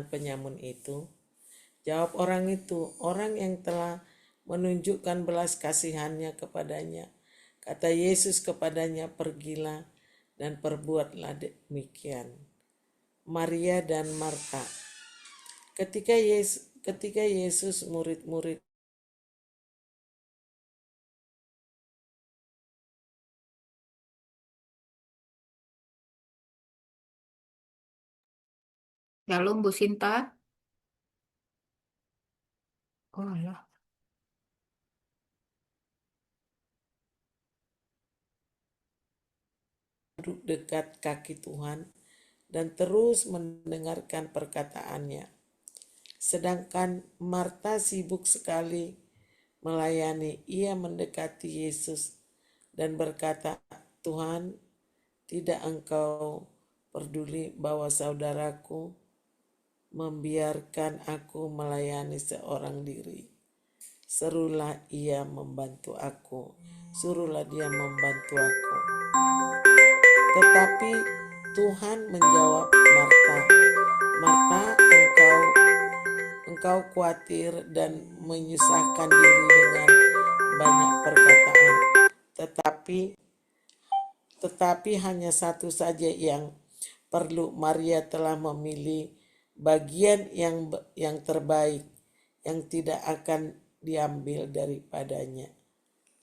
penyamun itu? Jawab orang itu, orang yang telah menunjukkan belas kasihannya kepadanya. Kata Yesus kepadanya, pergilah dan perbuatlah demikian. Maria dan Marta. Ketika Yesus murid-murid Shalom Bu Sinta. Oh, alah. duduk dekat kaki Tuhan dan terus mendengarkan perkataannya. Sedangkan Marta sibuk sekali melayani. Ia mendekati Yesus dan berkata, Tuhan, tidak engkau peduli bahwa saudaraku membiarkan aku melayani seorang diri. Suruhlah dia membantu aku. Tetapi Tuhan menjawab Marta, Marta, engkau khawatir dan menyusahkan diri dengan banyak perkataan. Tetapi hanya satu saja yang perlu. Maria telah memilih bagian yang terbaik, yang tidak akan diambil daripadanya.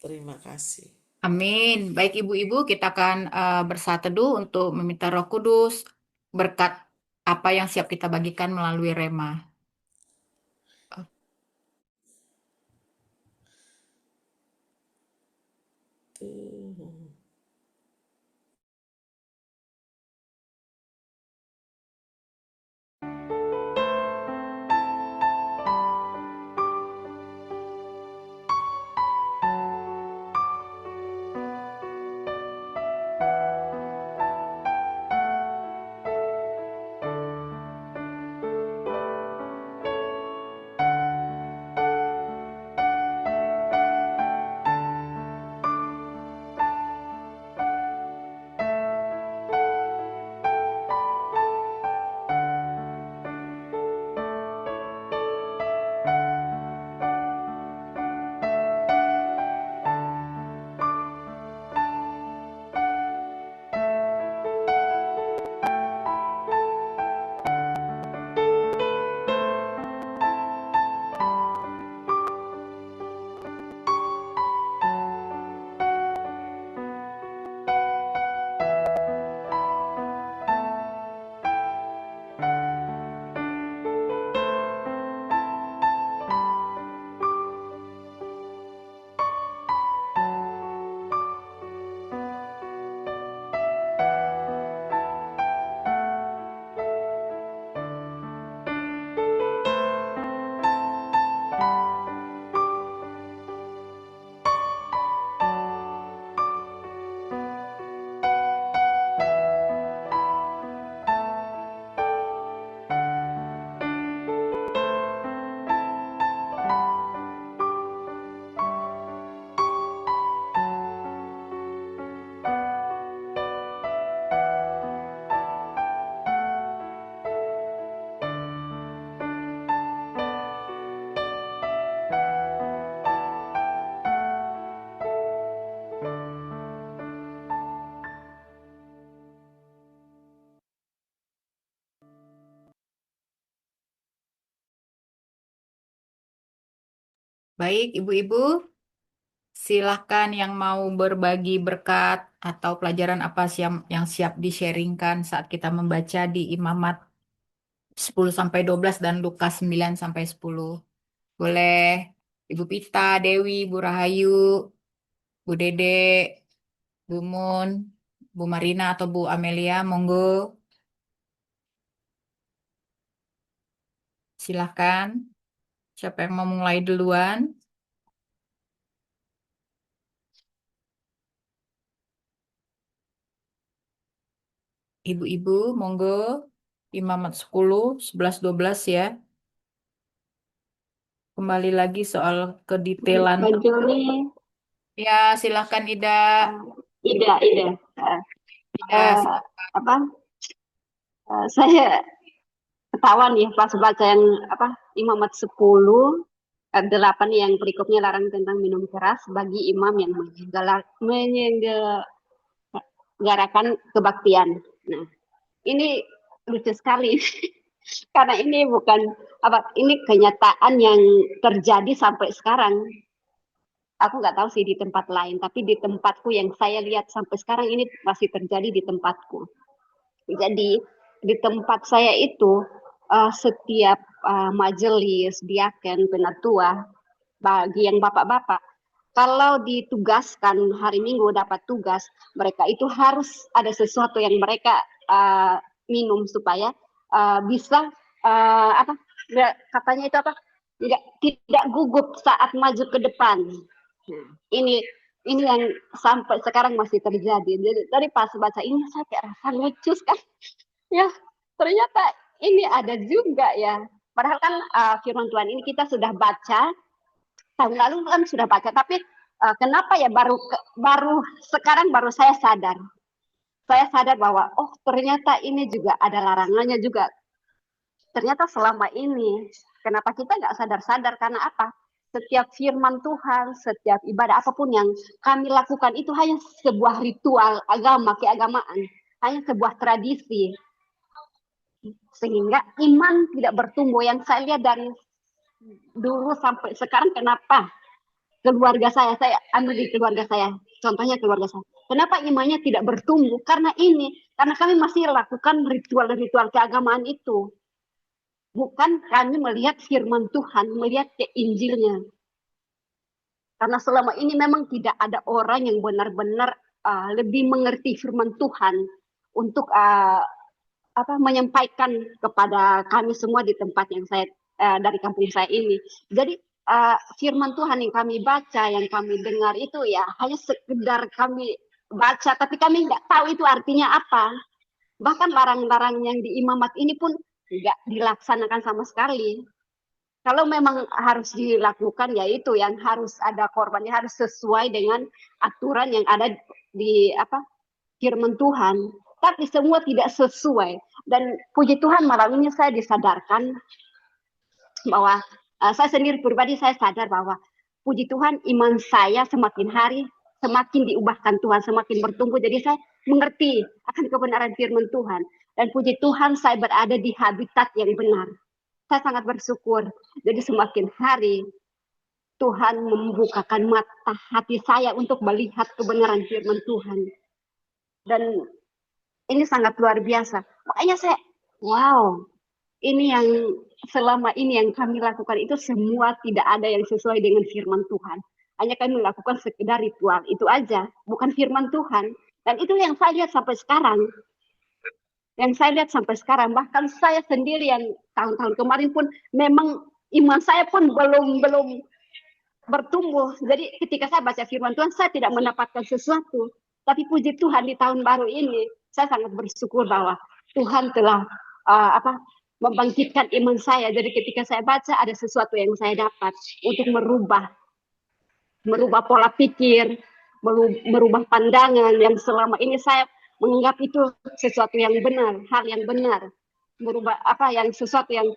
Terima kasih. Amin. Baik ibu-ibu, kita akan bersatu teduh untuk meminta Roh Kudus berkat apa yang siap kita bagikan melalui Rema. Baik, ibu-ibu, silahkan yang mau berbagi berkat atau pelajaran apa sih yang siap di-sharingkan saat kita membaca di Imamat 10-12 dan Lukas 9-10. Boleh Ibu Pita, Dewi, Bu Rahayu, Bu Dede, Bu Mun, Bu Marina atau Bu Amelia, monggo. Silahkan. Siapa yang mau mulai duluan? Ibu-ibu, monggo. Imamat 10, 11, 12 ya. Kembali lagi soal kedetailan. Mbak Joni, Ya, silahkan Ida. Ida. Ida, Apa? Saya ketawa nih pas baca yang Imamat 10 8 yang berikutnya larang tentang minum keras bagi imam yang menyelenggarakan kebaktian. Nah, ini lucu sekali karena ini bukan ini kenyataan yang terjadi sampai sekarang. Aku nggak tahu sih di tempat lain, tapi di tempatku yang saya lihat sampai sekarang ini masih terjadi di tempatku. Jadi di tempat saya itu setiap majelis, diaken, penatua, bagi yang bapak-bapak, kalau ditugaskan hari Minggu dapat tugas, mereka itu harus ada sesuatu yang mereka minum supaya bisa katanya itu tidak gugup saat maju ke depan. Nah, ini yang sampai sekarang masih terjadi. Jadi dari pas baca ini saya kayak rasa lucu kan. Ya, ternyata ini ada juga ya. Padahal kan firman Tuhan ini kita sudah baca tahun lalu kan sudah baca, tapi kenapa ya baru sekarang baru saya sadar. Saya sadar bahwa oh ternyata ini juga ada larangannya juga. Ternyata selama ini kenapa kita nggak sadar-sadar karena apa? Setiap firman Tuhan, setiap ibadah apapun yang kami lakukan itu hanya sebuah ritual agama, keagamaan, hanya sebuah tradisi. Sehingga iman tidak bertumbuh. Yang saya lihat dari dulu sampai sekarang, kenapa keluarga saya ambil di keluarga saya, contohnya keluarga saya. Kenapa imannya tidak bertumbuh? Karena kami masih lakukan ritual-ritual keagamaan itu. Bukan kami melihat firman Tuhan, melihat ke Injilnya. Karena selama ini memang tidak ada orang yang benar-benar lebih mengerti firman Tuhan untuk menyampaikan kepada kami semua di tempat yang saya dari kampung saya ini. Jadi firman Tuhan yang kami baca, yang kami dengar itu ya hanya sekedar kami baca, tapi kami nggak tahu itu artinya apa. Bahkan larang-larang yang di imamat ini pun nggak dilaksanakan sama sekali. Kalau memang harus dilakukan, ya itu yang harus ada korbannya, harus sesuai dengan aturan yang ada di firman Tuhan. Tapi semua tidak sesuai. Dan puji Tuhan malam ini saya disadarkan bahwa saya sendiri pribadi saya sadar bahwa puji Tuhan iman saya semakin hari semakin diubahkan Tuhan, semakin bertumbuh. Jadi saya mengerti akan kebenaran firman Tuhan. Dan puji Tuhan saya berada di habitat yang benar. Saya sangat bersyukur. Jadi semakin hari Tuhan membukakan mata hati saya untuk melihat kebenaran firman Tuhan. Dan ini sangat luar biasa. Makanya saya, wow, ini yang selama ini yang kami lakukan itu semua tidak ada yang sesuai dengan firman Tuhan. Hanya kami melakukan sekedar ritual, itu aja, bukan firman Tuhan. Dan itu yang saya lihat sampai sekarang. Yang saya lihat sampai sekarang, bahkan saya sendiri yang tahun-tahun kemarin pun memang iman saya pun belum bertumbuh. Jadi ketika saya baca firman Tuhan, saya tidak mendapatkan sesuatu. Tapi puji Tuhan di tahun baru ini, saya sangat bersyukur bahwa Tuhan telah membangkitkan iman saya. Jadi ketika saya baca ada sesuatu yang saya dapat untuk merubah pola pikir, merubah pandangan yang selama ini saya menganggap itu sesuatu yang benar, hal yang benar. Merubah yang sesuatu yang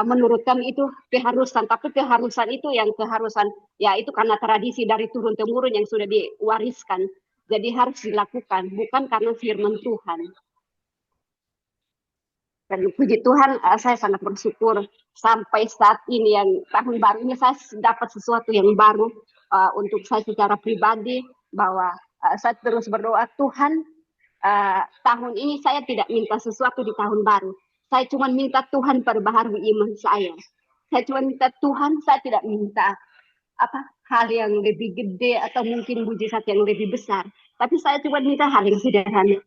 menurut kami itu keharusan, tapi keharusan itu ya itu karena tradisi dari turun temurun yang sudah diwariskan. Jadi harus dilakukan, bukan karena firman Tuhan. Dan puji Tuhan, saya sangat bersyukur sampai saat ini yang tahun baru ini saya dapat sesuatu yang baru untuk saya secara pribadi, bahwa saya terus berdoa, Tuhan, tahun ini saya tidak minta sesuatu di tahun baru. Saya cuma minta Tuhan perbaharui iman saya. Saya cuma minta Tuhan, saya tidak minta hal yang lebih gede atau mungkin mujizat yang lebih besar. Tapi saya cuma minta hal yang sederhana.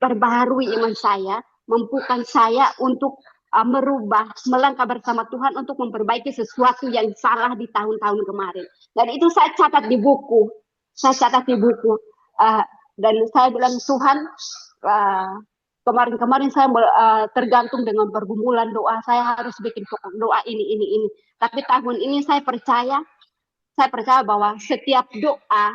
Perbaharui iman saya, mampukan saya untuk merubah, melangkah bersama Tuhan untuk memperbaiki sesuatu yang salah di tahun-tahun kemarin. Dan itu saya catat di buku. Dan saya bilang, Tuhan, kemarin-kemarin saya tergantung dengan pergumulan doa. Saya harus bikin pokok doa ini. Tapi tahun ini saya percaya bahwa setiap doa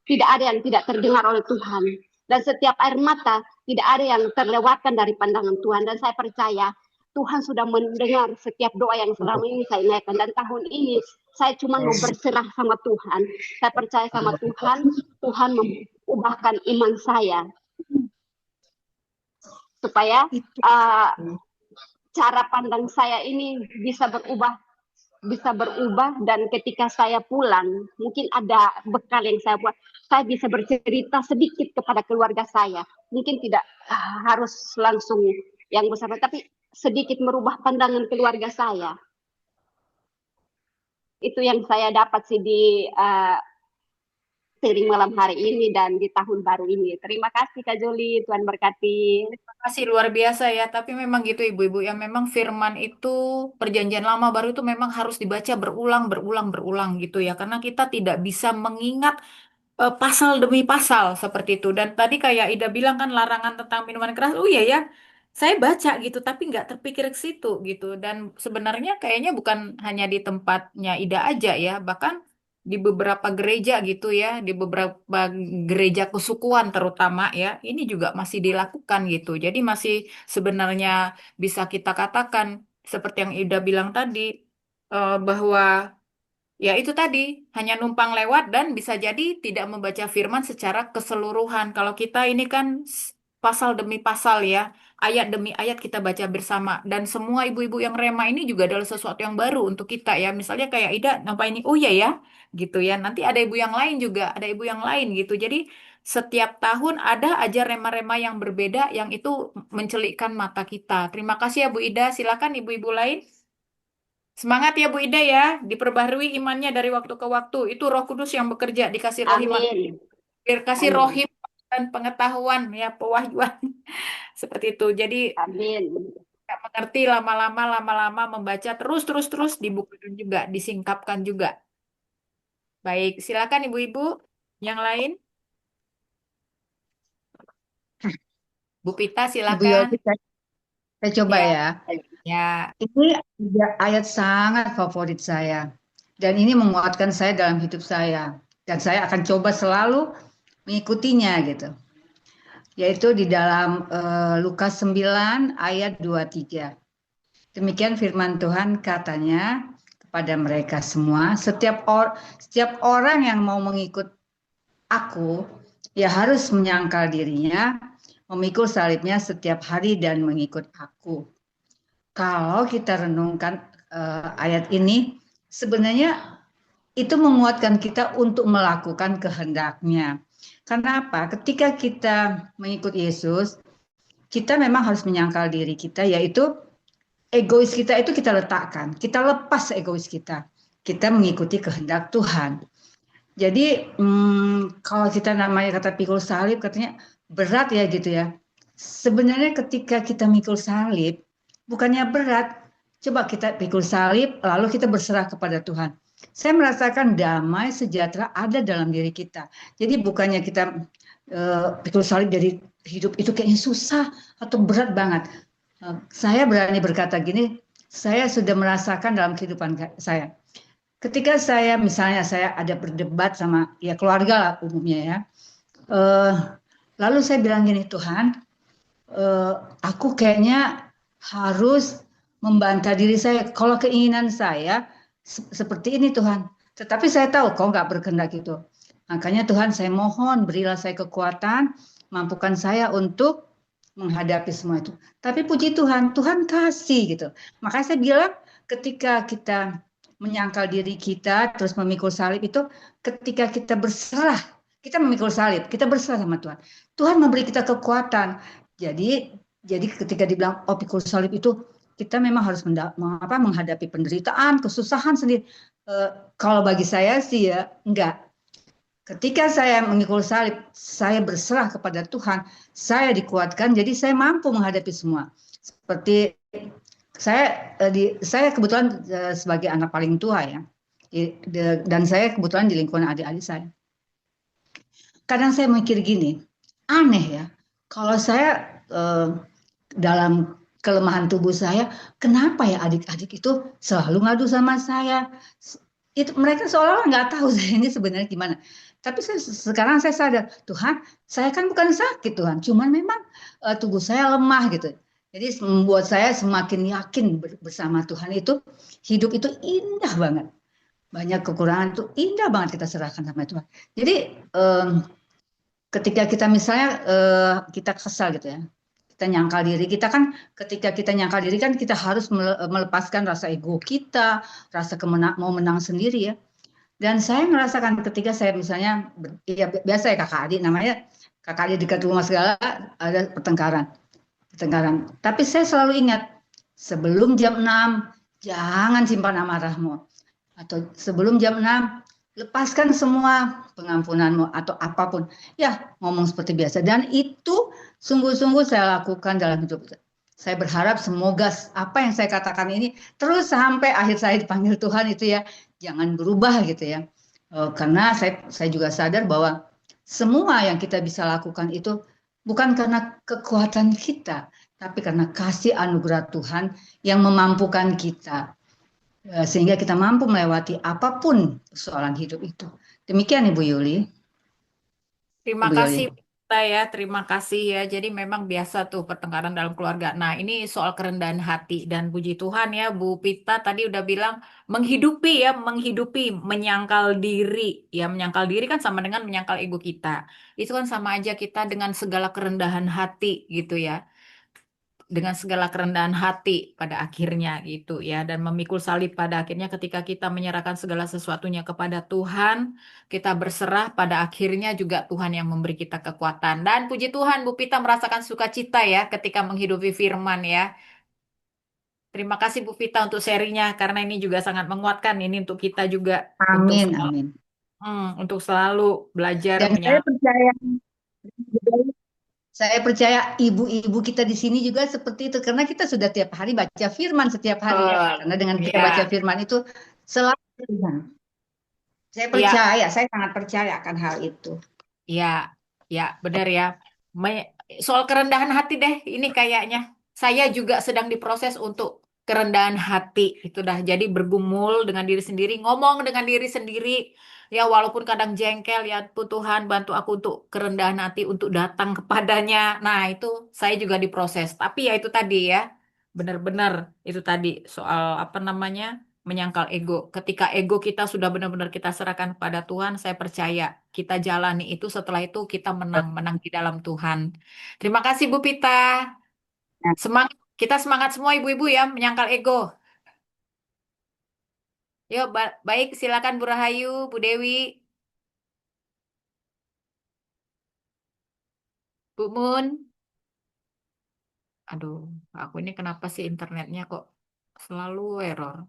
tidak ada yang tidak terdengar oleh Tuhan. Dan setiap air mata tidak ada yang terlewatkan dari pandangan Tuhan. Dan saya percaya Tuhan sudah mendengar setiap doa yang selama ini saya naikkan. Dan tahun ini saya cuma mau berserah sama Tuhan. Saya percaya sama Tuhan. Tuhan mengubahkan iman saya. Supaya cara pandang saya ini bisa berubah, dan ketika saya pulang mungkin ada bekal yang saya buat, saya bisa bercerita sedikit kepada keluarga saya, mungkin tidak harus langsung yang besar, tapi sedikit merubah pandangan keluarga saya. Itu yang saya dapat sih di sharing malam hari ini dan di tahun baru ini. Terima kasih Kak Joli, Tuhan berkati. Terima kasih, luar biasa ya. Tapi memang gitu ibu-ibu, yang memang firman itu, perjanjian lama baru itu memang harus dibaca berulang gitu ya. Karena kita tidak bisa mengingat pasal demi pasal seperti itu. Dan tadi kayak Ida bilang kan larangan tentang minuman keras. Oh iya ya, saya baca gitu tapi nggak terpikir ke situ gitu. Dan sebenarnya kayaknya bukan hanya di tempatnya Ida aja ya, bahkan di beberapa gereja gitu ya, di beberapa gereja kesukuan terutama ya, ini juga masih dilakukan gitu. Jadi masih sebenarnya bisa kita katakan seperti yang Ida bilang tadi, bahwa ya itu tadi, hanya numpang lewat dan bisa jadi tidak membaca firman secara keseluruhan. Kalau kita ini kan pasal demi pasal ya, ayat demi ayat kita baca bersama. Dan semua ibu-ibu yang rema ini juga adalah sesuatu yang baru untuk kita ya. Misalnya kayak Ida, nampak ini, oh iya ya, gitu ya. Nanti ada ibu yang lain juga, ada ibu yang lain gitu. Jadi setiap tahun ada aja rema-rema yang berbeda yang itu mencelikkan mata kita. Terima kasih ya Bu Ida. Silakan ibu-ibu lain. Semangat ya Bu Ida ya, diperbaharui imannya dari waktu ke waktu. Itu Roh Kudus yang bekerja, dikasih rohimat, Amin. dikasih Amin. rohim dan pengetahuan ya, pewahyuan seperti itu. Jadi Amin. nggak mengerti lama-lama membaca terus dibukukan juga, disingkapkan juga. Baik, silakan ibu-ibu yang lain. Bu Pita Ibu silakan. Yoli, saya coba ya. Ya. Ini ayat sangat favorit saya. Dan ini menguatkan saya dalam hidup saya. Dan saya akan coba selalu mengikutinya gitu. Yaitu di dalam Lukas 9 ayat 23. Demikian firman Tuhan, katanya kepada mereka semua, setiap orang yang mau mengikut aku, ya harus menyangkal dirinya, memikul salibnya setiap hari dan mengikut aku. Kalau kita renungkan ayat ini, sebenarnya itu menguatkan kita untuk melakukan kehendaknya. Karena apa? Ketika kita mengikut Yesus, kita memang harus menyangkal diri kita, yaitu egois kita itu kita letakkan. Kita lepas egois kita. Kita mengikuti kehendak Tuhan. Jadi kalau kita namanya kata pikul salib, katanya berat ya gitu ya. Sebenarnya ketika kita mikul salib, bukannya berat. Coba kita pikul salib, lalu kita berserah kepada Tuhan. Saya merasakan damai sejahtera ada dalam diri kita. Jadi bukannya kita pikul salib dari hidup itu kayaknya susah atau berat banget. Saya berani berkata gini, saya sudah merasakan dalam kehidupan saya. Ketika saya misalnya saya ada berdebat sama ya keluarga lah umumnya ya. Lalu saya bilang gini, Tuhan, aku kayaknya harus membantah diri saya. Kalau keinginan saya seperti ini Tuhan, tetapi saya tahu kau nggak berkehendak itu. Makanya Tuhan saya mohon berilah saya kekuatan, mampukan saya untuk menghadapi semua itu. Tapi puji Tuhan, Tuhan kasih gitu. Makanya saya bilang ketika kita menyangkal diri kita, terus memikul salib itu, ketika kita berserah, kita memikul salib, kita berserah sama Tuhan. Tuhan memberi kita kekuatan. Jadi ketika dibilang pikul salib itu, kita memang harus menghadapi penderitaan, kesusahan sendiri. Kalau bagi saya sih ya, enggak. Ketika saya memikul salib, saya berserah kepada Tuhan, saya dikuatkan, jadi saya mampu menghadapi semua. Seperti saya kebetulan sebagai anak paling tua ya, dan saya kebetulan di lingkungan adik-adik saya. Kadang saya mikir gini, aneh ya, kalau saya dalam kelemahan tubuh saya, kenapa ya adik-adik itu selalu ngadu sama saya? Itu mereka seolah-olah nggak tahu saya ini sebenarnya gimana. Tapi sekarang saya sadar, Tuhan, saya kan bukan sakit Tuhan, cuman memang tubuh saya lemah gitu. Jadi membuat saya semakin yakin bersama Tuhan itu, hidup itu indah banget. Banyak kekurangan itu indah banget kita serahkan sama Tuhan. Jadi ketika kita misalnya kita kesal gitu ya, kita nyangkal diri, ketika kita nyangkal diri kan kita harus melepaskan rasa ego kita, rasa mau menang sendiri ya. Dan saya merasakan ketika saya misalnya, ya biasa ya kakak adik, namanya kakak adik dekat rumah segala, ada pertengkaran. Tapi saya selalu ingat, sebelum jam 6, jangan simpan amarahmu. Atau sebelum jam 6, lepaskan semua pengampunanmu atau apapun. Ya, ngomong seperti biasa. Dan itu sungguh-sungguh saya lakukan dalam hidup. Saya berharap semoga apa yang saya katakan ini terus sampai akhir saya dipanggil Tuhan itu ya, jangan berubah gitu ya. Karena saya juga sadar bahwa semua yang kita bisa lakukan itu bukan karena kekuatan kita, tapi karena kasih anugerah Tuhan yang memampukan kita. Sehingga kita mampu melewati apapun persoalan hidup itu. Demikian Ibu Yuli. Terima Ibu kasih, Yuli. terima kasih ya. Jadi memang biasa tuh pertengkaran dalam keluarga. Nah, ini soal kerendahan hati dan puji Tuhan ya, Bu Pita tadi udah bilang menghidupi, menyangkal diri. Ya, menyangkal diri kan sama dengan menyangkal ego kita. Itu kan sama aja kita dengan segala kerendahan hati gitu ya. Dengan segala kerendahan hati pada akhirnya gitu ya, dan memikul salib pada akhirnya ketika kita menyerahkan segala sesuatunya kepada Tuhan, kita berserah, pada akhirnya juga Tuhan yang memberi kita kekuatan. Dan puji Tuhan Bu Pita merasakan sukacita ya ketika menghidupi firman ya. Terima kasih Bu Pita untuk sharingnya, karena ini juga sangat menguatkan ini untuk kita juga Amin, amin. untuk selalu belajar Dan saya percaya ibu-ibu kita di sini juga seperti itu, karena kita sudah tiap hari baca firman setiap hari. Karena dengan kita baca firman itu selalu Tuhan. Saya percaya, saya sangat percaya akan hal itu. Ya, benar ya. Soal kerendahan hati deh, ini kayaknya saya juga sedang diproses untuk kerendahan hati. Itu dah jadi bergumul dengan diri sendiri, ngomong dengan diri sendiri. Ya, walaupun kadang jengkel, ya Tuhan bantu aku untuk kerendahan hati, untuk datang kepadanya. Nah, itu saya juga diproses. Tapi ya itu tadi ya, benar-benar itu tadi soal apa namanya, menyangkal ego. Ketika ego kita sudah benar-benar kita serahkan kepada Tuhan, saya percaya kita jalani itu, setelah itu kita menang di dalam Tuhan. Terima kasih Bu Pita. Kita semangat semua ibu-ibu ya, menyangkal ego. Yuk, baik, silakan Bu Rahayu, Bu Dewi, Bu Mun. Aduh, aku ini kenapa sih internetnya kok selalu error?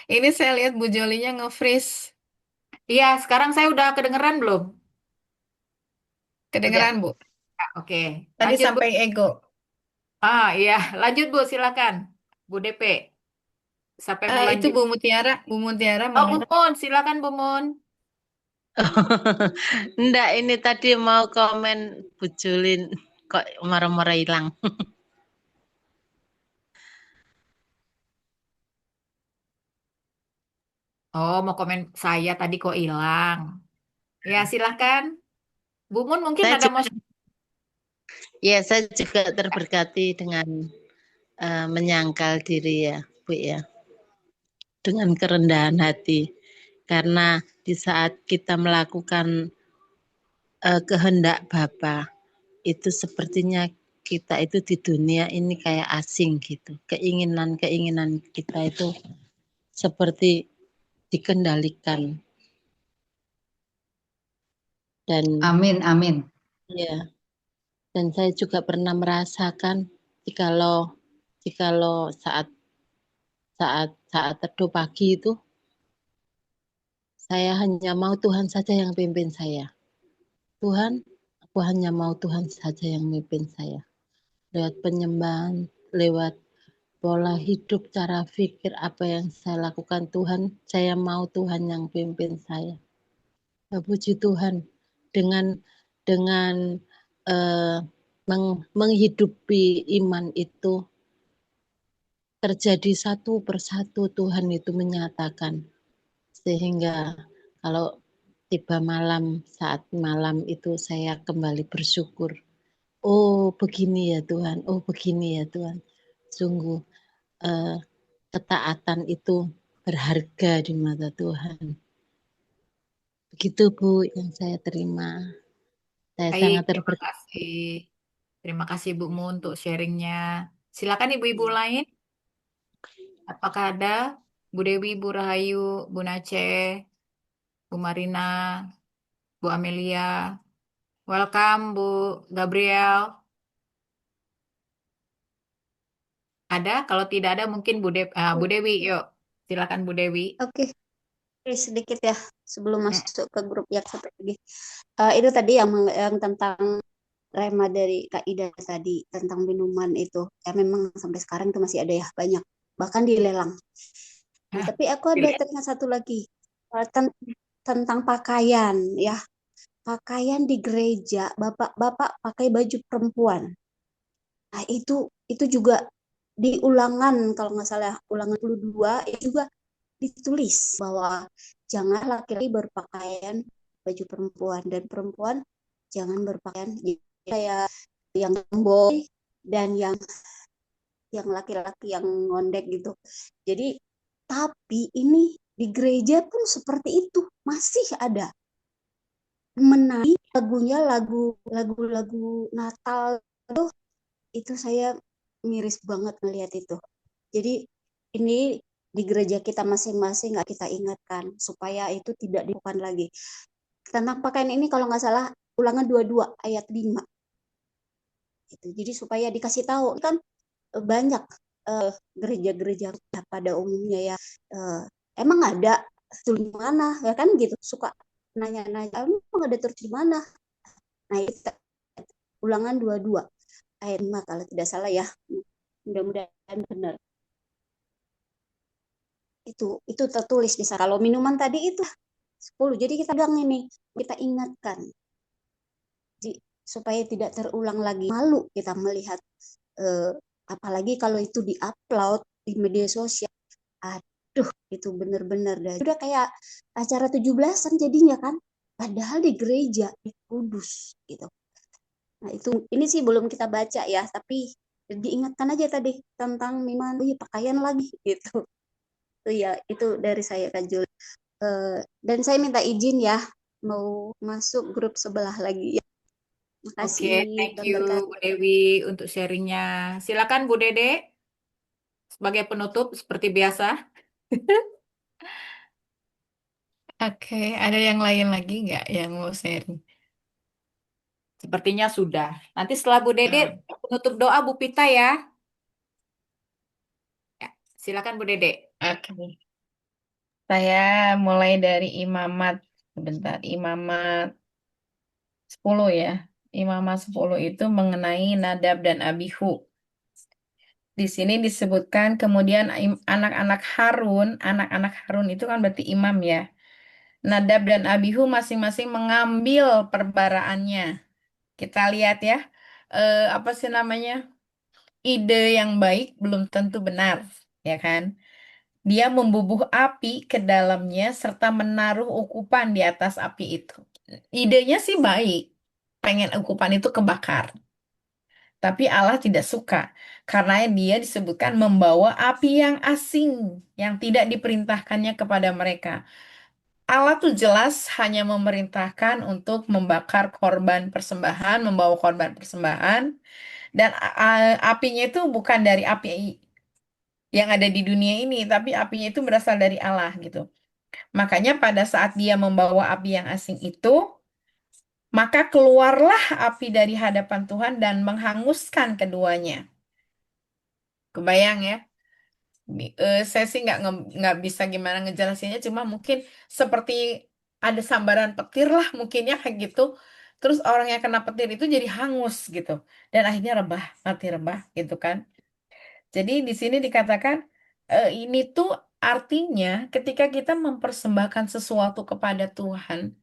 Ini saya lihat Bu Jolinya nge-freeze. Iya, sekarang saya udah kedengeran belum? Kedengeran, Bu. Ya, oke, Tadi lanjut Bu. sampai ego. Iya, lanjut Bu, silakan. Bu DP, sampai mau Itu lanjut. Bu Mutiara. Bu Mutiara Oh, mau. Bu Mun, silakan Bu Mun. Enggak, ini tadi mau komen Bu Julin kok marah-marah hilang. Oh, mau komen saya tadi kok hilang. Ya, silakan. Bu Mun mungkin Saya ada mau. saya juga terberkati dengan menyangkal diri ya, Bu ya. Dengan kerendahan hati. Karena di saat kita melakukan kehendak Bapa. Itu sepertinya kita itu di dunia ini kayak asing gitu. Keinginan-keinginan kita itu seperti dikendalikan. Dan Amin, amin. ya, dan saya juga pernah merasakan jikalau jikalau saat saat saat teduh pagi itu saya hanya mau Tuhan saja yang pimpin saya. Tuhan, aku hanya mau Tuhan saja yang mimpin saya. Lewat penyembahan, lewat pola hidup, cara pikir, apa yang saya lakukan Tuhan, saya mau Tuhan yang pimpin saya. Ya, puji Tuhan, dengan menghidupi iman itu, terjadi satu persatu Tuhan itu menyatakan. Sehingga kalau tiba malam, saat malam itu saya kembali bersyukur. Oh begini ya Tuhan, oh begini ya Tuhan. Sungguh ketaatan itu berharga di mata Tuhan. Begitu Bu yang saya terima. Saya Baik, sangat terima terberkati. kasih. Terima kasih Bu Mu untuk sharingnya. Silakan ibu-ibu lain. Apakah ada Bu Dewi, Bu Rahayu, Bu Nace, Bu Marina, Bu Amelia? Welcome Bu Gabriel. Ada? Kalau tidak ada mungkin Bu Dewi. Yuk, silakan Bu Dewi. Oke, sedikit ya sebelum masuk ke grup yang satu lagi. Itu tadi yang tentang rema dari Kak Ida tadi tentang minuman itu. Ya memang sampai sekarang itu masih ada ya banyak, bahkan dilelang. Nah, tapi aku ada teringat satu lagi tentang pakaian ya. Pakaian di gereja, bapak-bapak pakai baju perempuan. Nah, itu juga di ulangan kalau nggak salah ulangan 22 itu juga ditulis bahwa jangan laki-laki berpakaian baju perempuan dan perempuan jangan berpakaian kayak yang boy dan yang laki-laki yang ngondek gitu. Jadi tapi ini di gereja pun seperti itu masih ada menari lagunya lagu-lagu Natal itu saya miris banget melihat itu. Jadi ini di gereja kita masing-masing nggak kita ingatkan supaya itu tidak dilakukan lagi. Tentang pakaian ini kalau nggak salah ulangan 22 ayat 5. Itu. Jadi supaya dikasih tahu kan banyak gereja-gereja pada umumnya ya emang ada tulis di mana ya kan gitu suka nanya-nanya emang ada tulis di mana. Nah itu ulangan 22 ayat 5 kalau tidak salah ya. Mudah-mudahan benar. Itu tertulis di sana. Kalau minuman tadi itu 10. Jadi kita pegang ini, kita ingatkan. Jadi, supaya tidak terulang lagi. Malu kita melihat apalagi kalau itu diupload di media sosial. Aduh, itu benar-benar dah. Udah kayak acara 17-an jadinya kan. Padahal di gereja, di kudus gitu. Nah, itu ini sih belum kita baca ya, tapi diingatkan aja tadi tentang minuman pakaian lagi gitu. Itu ya, itu dari saya Kak Jul. Dan saya minta izin ya, mau masuk grup sebelah lagi ya. Oke, Makasih thank dan you berkat. Bu Dewi untuk sharingnya. Silakan Bu Dede sebagai penutup seperti biasa. Oke, ada yang lain lagi nggak yang mau sharing? Sepertinya sudah. Nanti setelah Bu Dede, penutup doa Bu Pita ya. Ya, silakan Bu Dede. Oke. Saya mulai dari imamat. Sebentar, imamat 10 ya. Imamat 10 itu mengenai Nadab dan Abihu. Di sini disebutkan kemudian anak-anak Harun itu kan berarti imam ya. Nadab dan Abihu masing-masing mengambil perbaraannya. Kita lihat ya, apa sih namanya? Ide yang baik belum tentu benar, ya kan? Dia membubuh api ke dalamnya serta menaruh ukupan di atas api itu. Idenya sih baik, pengen ukupan itu kebakar. Tapi Allah tidak suka karena dia disebutkan membawa api yang asing yang tidak diperintahkannya kepada mereka. Allah tuh jelas hanya memerintahkan untuk membakar korban persembahan, membawa korban persembahan, dan apinya itu bukan dari api yang ada di dunia ini, tapi apinya itu berasal dari Allah gitu. Makanya pada saat dia membawa api yang asing itu, maka keluarlah api dari hadapan Tuhan dan menghanguskan keduanya. Kebayang ya? Saya sih nggak bisa gimana ngejelasinnya, cuma mungkin seperti ada sambaran petir lah mungkin ya kayak gitu. Terus orang yang kena petir itu jadi hangus gitu, dan akhirnya rebah, mati rebah gitu kan. Jadi di sini dikatakan ini tuh artinya ketika kita mempersembahkan sesuatu kepada Tuhan,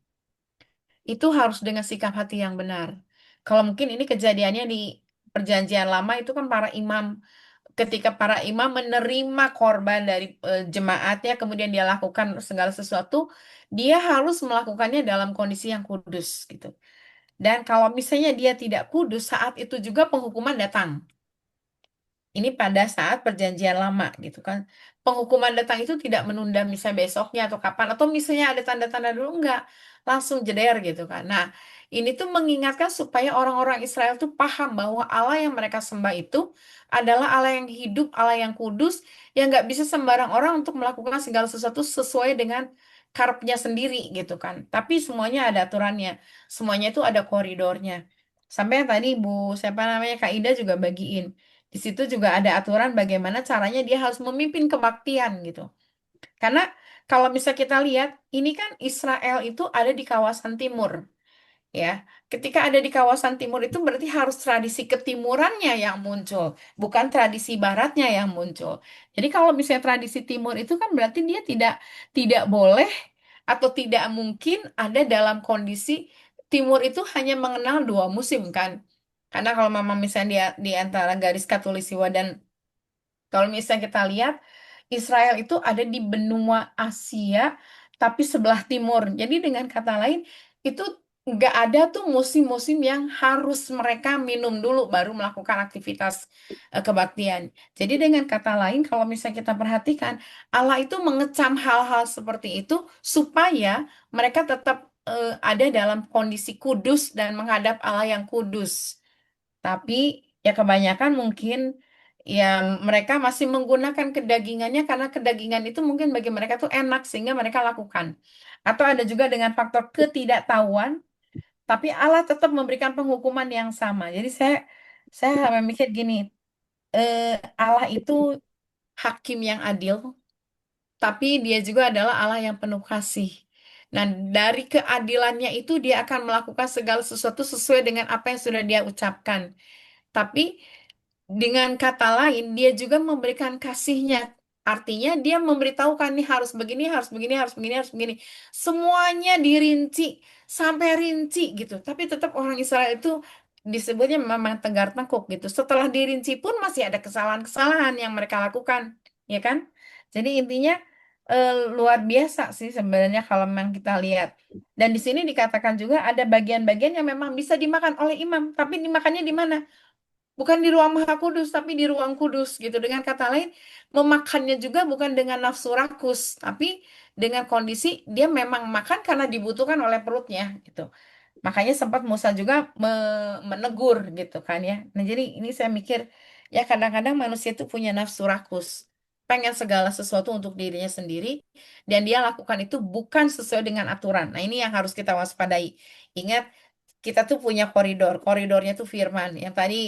itu harus dengan sikap hati yang benar. Kalau mungkin ini kejadiannya di Perjanjian Lama itu kan para imam, ketika para imam menerima korban dari jemaatnya, kemudian dia lakukan segala sesuatu, dia harus melakukannya dalam kondisi yang kudus gitu. Dan kalau misalnya dia tidak kudus, saat itu juga penghukuman datang. Ini pada saat perjanjian lama gitu kan. Penghukuman datang itu tidak menunda misalnya besoknya atau kapan. Atau misalnya ada tanda-tanda dulu, enggak. Langsung jeder gitu kan. Nah, ini tuh mengingatkan supaya orang-orang Israel tuh paham bahwa Allah yang mereka sembah itu adalah Allah yang hidup, Allah yang kudus, yang nggak bisa sembarang orang untuk melakukan segala sesuatu sesuai dengan karepnya sendiri gitu kan. Tapi semuanya ada aturannya. Semuanya itu ada koridornya. Sampai yang tadi Bu, siapa namanya, Kak Ida juga bagiin. Di situ juga ada aturan bagaimana caranya dia harus memimpin kebaktian gitu. Karena kalau bisa kita lihat, ini kan Israel itu ada di kawasan timur, ya. Ketika ada di kawasan timur itu berarti harus tradisi ketimurannya yang muncul, bukan tradisi baratnya yang muncul. Jadi kalau misalnya tradisi timur itu kan berarti dia tidak tidak boleh atau tidak mungkin ada dalam kondisi timur itu hanya mengenal dua musim kan. Karena kalau mama misalnya di antara garis Katulistiwa dan kalau misalnya kita lihat, Israel itu ada di benua Asia, tapi sebelah timur. Jadi dengan kata lain, itu nggak ada tuh musim-musim yang harus mereka minum dulu baru melakukan aktivitas kebaktian. Jadi dengan kata lain, kalau misalnya kita perhatikan, Allah itu mengecam hal-hal seperti itu supaya mereka tetap ada dalam kondisi kudus dan menghadap Allah yang kudus. Tapi ya kebanyakan mungkin ya mereka masih menggunakan kedagingannya karena kedagingan itu mungkin bagi mereka tuh enak sehingga mereka lakukan. Atau ada juga dengan faktor ketidaktahuan, tapi Allah tetap memberikan penghukuman yang sama. Jadi saya memikir gini, eh, Allah itu hakim yang adil, tapi dia juga adalah Allah yang penuh kasih. Nah, dari keadilannya itu dia akan melakukan segala sesuatu sesuai dengan apa yang sudah dia ucapkan. Tapi dengan kata lain, dia juga memberikan kasihnya. Artinya dia memberitahukan nih harus begini, harus begini, harus begini, harus begini. Semuanya dirinci, sampai rinci gitu. Tapi tetap orang Israel itu disebutnya memang tegar tengkuk gitu. Setelah dirinci pun masih ada kesalahan-kesalahan yang mereka lakukan, ya kan? Jadi intinya luar biasa sih sebenarnya kalau memang kita lihat. Dan di sini dikatakan juga ada bagian-bagian yang memang bisa dimakan oleh imam, tapi dimakannya di mana? Bukan di ruang maha kudus, tapi di ruang kudus gitu. Dengan kata lain, memakannya juga bukan dengan nafsu rakus, tapi dengan kondisi dia memang makan karena dibutuhkan oleh perutnya gitu. Makanya sempat Musa juga menegur gitu kan ya. Nah jadi ini saya mikir, ya kadang-kadang manusia itu punya nafsu rakus. Pengen segala sesuatu untuk dirinya sendiri, dan dia lakukan itu bukan sesuai dengan aturan. Nah ini yang harus kita waspadai. Ingat, kita tuh punya koridor, koridornya tuh firman. Yang tadi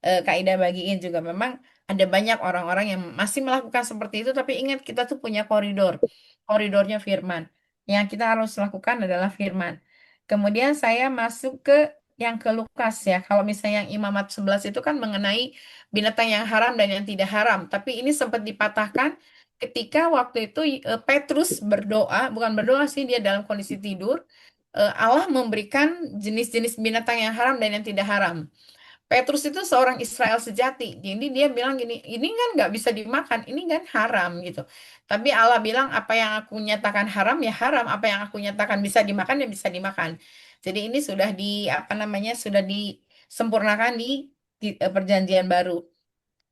Kak Ida bagiin juga memang ada banyak orang-orang yang masih melakukan seperti itu, tapi ingat kita tuh punya koridor, koridornya firman. Yang kita harus lakukan adalah firman. Kemudian saya masuk ke yang ke Lukas ya. Kalau misalnya yang Imamat 11 itu kan mengenai binatang yang haram dan yang tidak haram. Tapi ini sempat dipatahkan ketika waktu itu Petrus berdoa, bukan berdoa sih, dia dalam kondisi tidur. Allah memberikan jenis-jenis binatang yang haram dan yang tidak haram. Petrus itu seorang Israel sejati. Jadi dia bilang gini, ini kan nggak bisa dimakan, ini kan haram gitu. Tapi Allah bilang apa yang aku nyatakan haram ya haram, apa yang aku nyatakan bisa dimakan ya bisa dimakan. Jadi ini sudah di apa namanya sudah disempurnakan di perjanjian baru.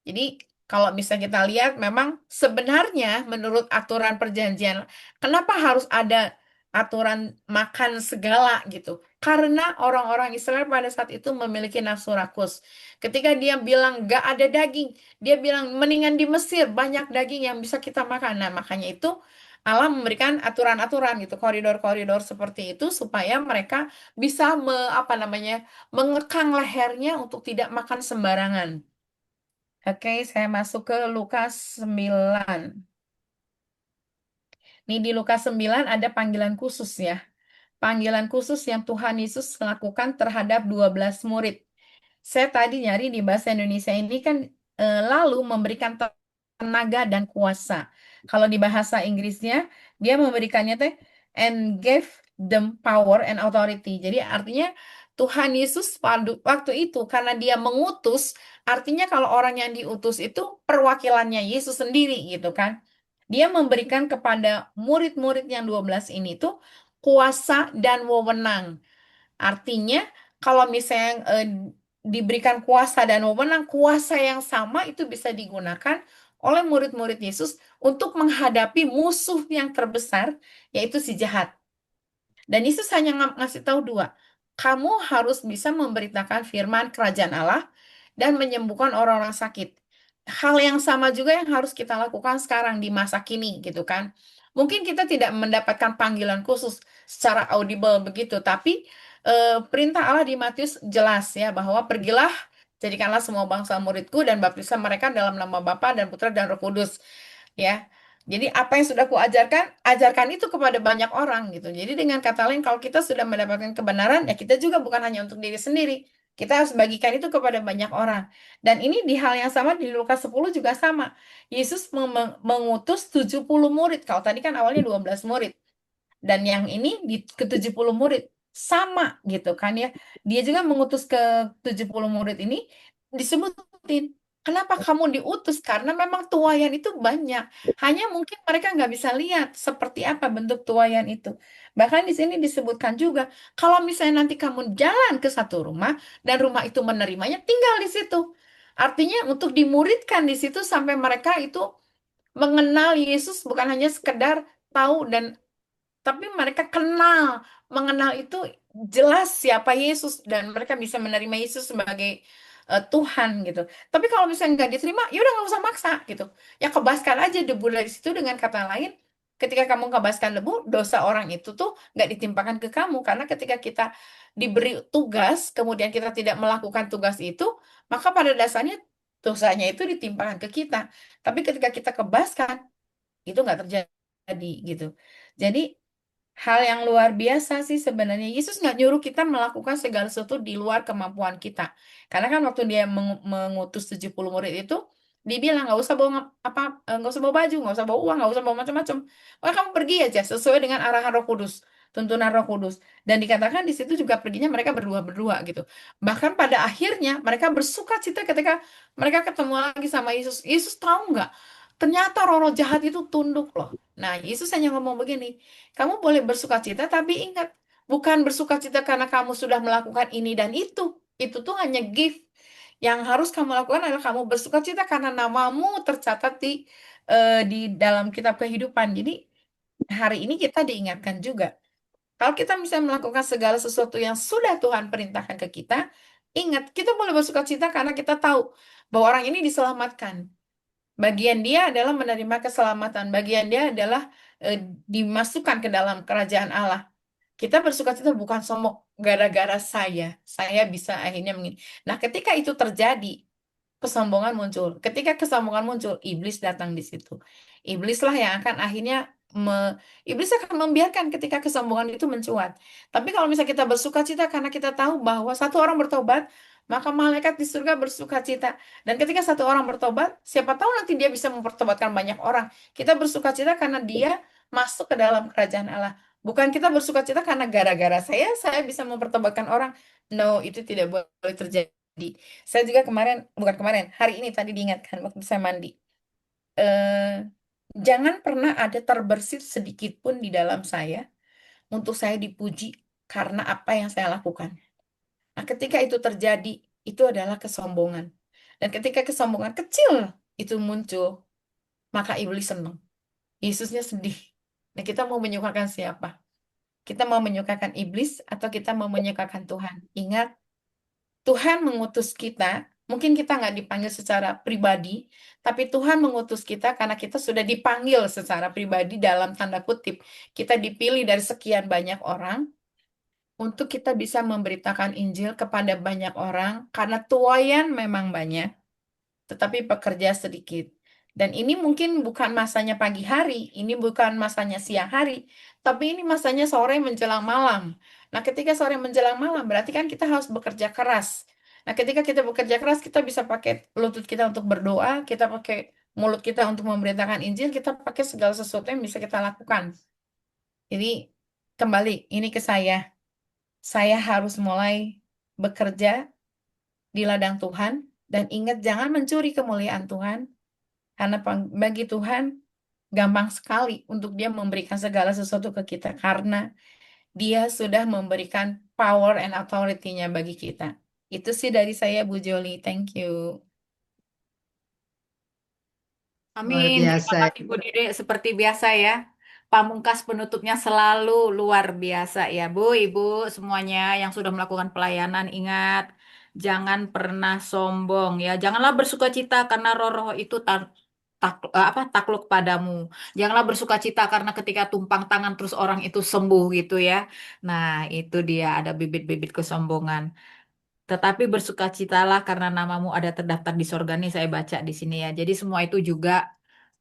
Jadi kalau bisa kita lihat memang sebenarnya menurut aturan perjanjian, kenapa harus ada aturan makan segala gitu. Karena orang-orang Israel pada saat itu memiliki nafsu rakus. Ketika dia bilang gak ada daging, dia bilang mendingan di Mesir banyak daging yang bisa kita makan. Nah, makanya itu Allah memberikan aturan-aturan gitu, koridor-koridor seperti itu supaya mereka bisa mengekang lehernya untuk tidak makan sembarangan. Oke, saya masuk ke Lukas 9. Nih di Lukas 9 ada panggilan khusus ya. Panggilan khusus yang Tuhan Yesus lakukan terhadap 12 murid. Saya tadi nyari di bahasa Indonesia ini kan lalu memberikan tenaga dan kuasa. Kalau di bahasa Inggrisnya dia memberikannya teh and gave them power and authority. Jadi artinya Tuhan Yesus pada waktu itu karena dia mengutus, artinya kalau orang yang diutus itu perwakilannya Yesus sendiri gitu kan. Dia memberikan kepada murid-murid yang 12 ini tuh kuasa dan wewenang. Artinya, kalau misalnya diberikan kuasa dan wewenang, kuasa yang sama itu bisa digunakan oleh murid-murid Yesus untuk menghadapi musuh yang terbesar, yaitu si jahat. Dan Yesus hanya ngasih tahu dua. Kamu harus bisa memberitakan firman kerajaan Allah dan menyembuhkan orang-orang sakit. Hal yang sama juga yang harus kita lakukan sekarang di masa kini gitu kan. Mungkin kita tidak mendapatkan panggilan khusus secara audible begitu, tapi perintah Allah di Matius jelas ya bahwa pergilah jadikanlah semua bangsa muridku dan baptislah mereka dalam nama Bapa dan Putra dan Roh Kudus ya. Jadi apa yang sudah kuajarkan, ajarkan itu kepada banyak orang gitu. Jadi dengan kata lain kalau kita sudah mendapatkan kebenaran ya kita juga bukan hanya untuk diri sendiri. Kita harus bagikan itu kepada banyak orang. Dan ini di hal yang sama di Lukas 10 juga sama. Yesus mengutus 70 murid. Kalau tadi kan awalnya 12 murid. Dan yang ini ke 70 murid. Sama gitu kan ya. Dia juga mengutus ke 70 murid ini disebutin. Kenapa kamu diutus? Karena memang tuayan itu banyak. Hanya mungkin mereka nggak bisa lihat seperti apa bentuk tuayan itu. Bahkan di sini disebutkan juga, kalau misalnya nanti kamu jalan ke satu rumah dan rumah itu menerimanya, tinggal di situ. Artinya untuk dimuridkan di situ sampai mereka itu mengenal Yesus bukan hanya sekedar tahu dan tapi mereka mengenal itu jelas siapa Yesus dan mereka bisa menerima Yesus sebagai Tuhan gitu. Tapi kalau misalnya nggak diterima, ya udah nggak usah maksa gitu. Ya kebaskan aja debu dari situ dengan kata lain. Ketika kamu kebaskan debu, dosa orang itu tuh nggak ditimpakan ke kamu karena ketika kita diberi tugas, kemudian kita tidak melakukan tugas itu, maka pada dasarnya dosanya itu ditimpakan ke kita. Tapi ketika kita kebaskan, itu nggak terjadi gitu. Jadi hal yang luar biasa sih sebenarnya. Yesus nggak nyuruh kita melakukan segala sesuatu di luar kemampuan kita. Karena kan waktu dia mengutus 70 murid itu, dia bilang nggak usah bawa nggak usah bawa baju, nggak usah bawa uang, nggak usah bawa macam-macam. Oh, kamu pergi aja sesuai dengan arahan Roh Kudus, tuntunan Roh Kudus. Dan dikatakan di situ juga perginya mereka berdua-berdua gitu. Bahkan pada akhirnya mereka bersuka cita ketika mereka ketemu lagi sama Yesus. Yesus tahu nggak? Ternyata roh-roh jahat itu tunduk loh. Nah, Yesus hanya ngomong begini, kamu boleh bersuka cita, tapi ingat, bukan bersuka cita karena kamu sudah melakukan ini dan itu. Itu tuh hanya gift. Yang harus kamu lakukan adalah kamu bersuka cita karena namamu tercatat di dalam kitab kehidupan. Jadi hari ini kita diingatkan juga. Kalau kita bisa melakukan segala sesuatu yang sudah Tuhan perintahkan ke kita, ingat, kita boleh bersuka cita karena kita tahu bahwa orang ini diselamatkan. Bagian dia adalah menerima keselamatan. Bagian dia adalah dimasukkan ke dalam kerajaan Allah. Kita bersukacita bukan sombong gara-gara saya bisa akhirnya begini. Nah, ketika itu terjadi, kesombongan muncul. Ketika kesombongan muncul, iblis datang di situ. Iblislah yang akan akhirnya iblis akan membiarkan ketika kesombongan itu mencuat. Tapi kalau misalnya kita bersukacita karena kita tahu bahwa satu orang bertobat, maka malaikat di surga bersukacita. Dan ketika satu orang bertobat, siapa tahu nanti dia bisa mempertobatkan banyak orang. Kita bersukacita karena dia masuk ke dalam kerajaan Allah. Bukan kita bersukacita karena gara-gara saya bisa mempertobatkan orang. No, itu tidak boleh terjadi. Saya juga bukan kemarin, hari ini tadi diingatkan waktu saya mandi. Jangan pernah ada terbersit sedikit pun di dalam saya untuk saya dipuji karena apa yang saya lakukan. Nah, ketika itu terjadi, itu adalah kesombongan. Dan ketika kesombongan kecil itu muncul, maka iblis senang. Yesusnya sedih. Nah, kita mau menyukakan siapa? Kita mau menyukakan iblis atau kita mau menyukakan Tuhan? Ingat, Tuhan mengutus kita. Mungkin kita nggak dipanggil secara pribadi, tapi Tuhan mengutus kita karena kita sudah dipanggil secara pribadi dalam tanda kutip. Kita dipilih dari sekian banyak orang untuk kita bisa memberitakan Injil kepada banyak orang karena tuayan memang banyak, tetapi pekerja sedikit. Dan ini mungkin bukan masanya pagi hari, ini bukan masanya siang hari, tapi ini masanya sore menjelang malam. Nah, ketika sore menjelang malam, berarti kan kita harus bekerja keras. Nah, ketika kita bekerja keras, kita bisa pakai lutut kita untuk berdoa, kita pakai mulut kita untuk memberitakan Injil, kita pakai segala sesuatu yang bisa kita lakukan. Jadi, kembali, ini ke saya. Saya harus mulai bekerja di ladang Tuhan, dan ingat jangan mencuri kemuliaan Tuhan, karena bagi Tuhan gampang sekali untuk Dia memberikan segala sesuatu ke kita, karena Dia sudah memberikan power and authority-nya bagi kita. Itu sih dari saya, Bu Joli. Thank you. Luar Amin. Terima biasa. kasih Bu Dede. Seperti biasa ya. Pamungkas penutupnya selalu luar biasa ya Bu, Ibu semuanya yang sudah melakukan pelayanan. Ingat, jangan pernah sombong ya. Janganlah bersukacita karena roh-roh itu takluk padamu. Janganlah bersukacita karena ketika tumpang tangan terus orang itu sembuh gitu ya. Nah, itu dia ada bibit-bibit kesombongan. Tetapi bersukacitalah karena namamu ada terdaftar di sorga nih saya baca di sini ya. Jadi semua itu juga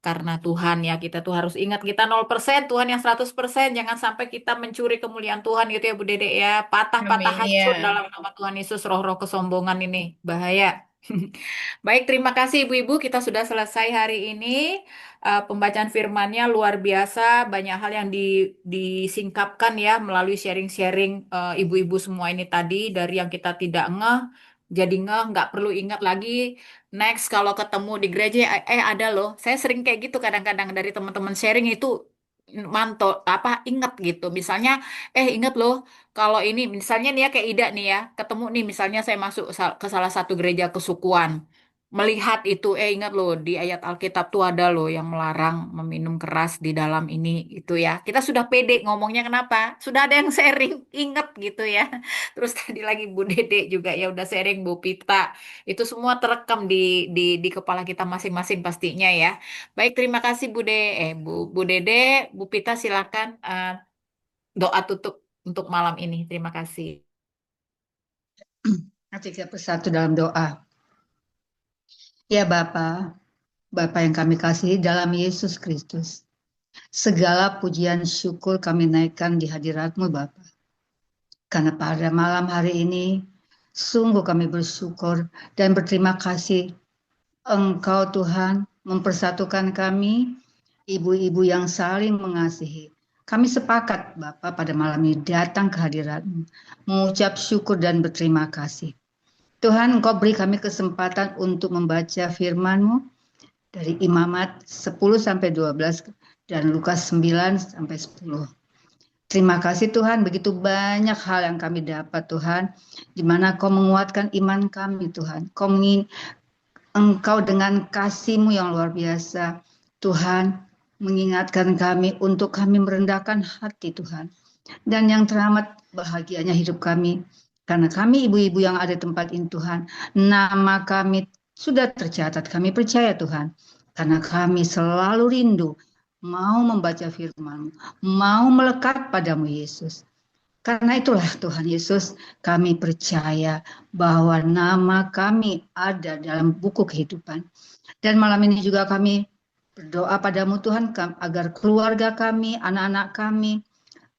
karena Tuhan ya. Kita tuh harus ingat kita 0%, Tuhan yang 100%. Jangan sampai kita mencuri kemuliaan Tuhan gitu ya Bu Dede ya. Patah-patah Amin. hancur Ya. dalam nama Tuhan Yesus roh-roh kesombongan ini. Bahaya. Baik, terima kasih Ibu-Ibu. Kita sudah selesai hari ini. Pembacaan firman-Nya luar biasa. Banyak hal yang disingkapkan ya melalui sharing-sharing Ibu-Ibu semua ini tadi. Dari yang kita tidak ngeh, jadi ngeh, nggak perlu ingat lagi. Next, kalau ketemu di gereja, ada loh. Saya sering kayak gitu kadang-kadang dari teman-teman sharing itu mantul apa ingat gitu. Misalnya, ingat loh kalau ini misalnya nih ya kayak Ida nih ya, ketemu nih misalnya saya masuk ke salah satu gereja kesukuan. Melihat itu, ingat loh di ayat Alkitab tuh ada loh yang melarang meminum keras di dalam ini itu ya. Kita sudah pede ngomongnya kenapa? Sudah ada yang sharing, ingat gitu ya. Terus tadi lagi Bu Dede juga ya udah sharing Bu Pita. Itu semua terekam di kepala kita masing-masing pastinya ya. Baik, terima kasih Bu Dede, Bu Pita silakan doa tutup untuk malam ini. Terima kasih. Nanti kita bersatu dalam doa. Ya Bapa yang kami kasihi dalam Yesus Kristus. Segala pujian syukur kami naikkan di hadirat-Mu Bapa. Karena pada malam hari ini, sungguh kami bersyukur dan berterima kasih Engkau Tuhan mempersatukan kami, ibu-ibu yang saling mengasihi. Kami sepakat Bapa pada malam ini datang ke hadirat-Mu, mengucap syukur dan berterima kasih. Tuhan, Engkau beri kami kesempatan untuk membaca firman-Mu dari Imamat 10-12 dan Lukas 9-10. Terima kasih Tuhan, begitu banyak hal yang kami dapat Tuhan, di mana Kau menguatkan iman kami Tuhan. Engkau dengan kasih-Mu yang luar biasa, Tuhan, mengingatkan kami untuk kami merendahkan hati Tuhan. Dan yang teramat bahagianya hidup kami, karena kami ibu-ibu yang ada di tempat ini Tuhan, nama kami sudah tercatat, kami percaya Tuhan, karena kami selalu rindu mau membaca firman-Mu, mau melekat padamu Yesus. Karena itulah Tuhan Yesus, kami percaya bahwa nama kami ada dalam buku kehidupan. Dan malam ini juga kami berdoa padamu Tuhan, agar keluarga kami, anak-anak kami,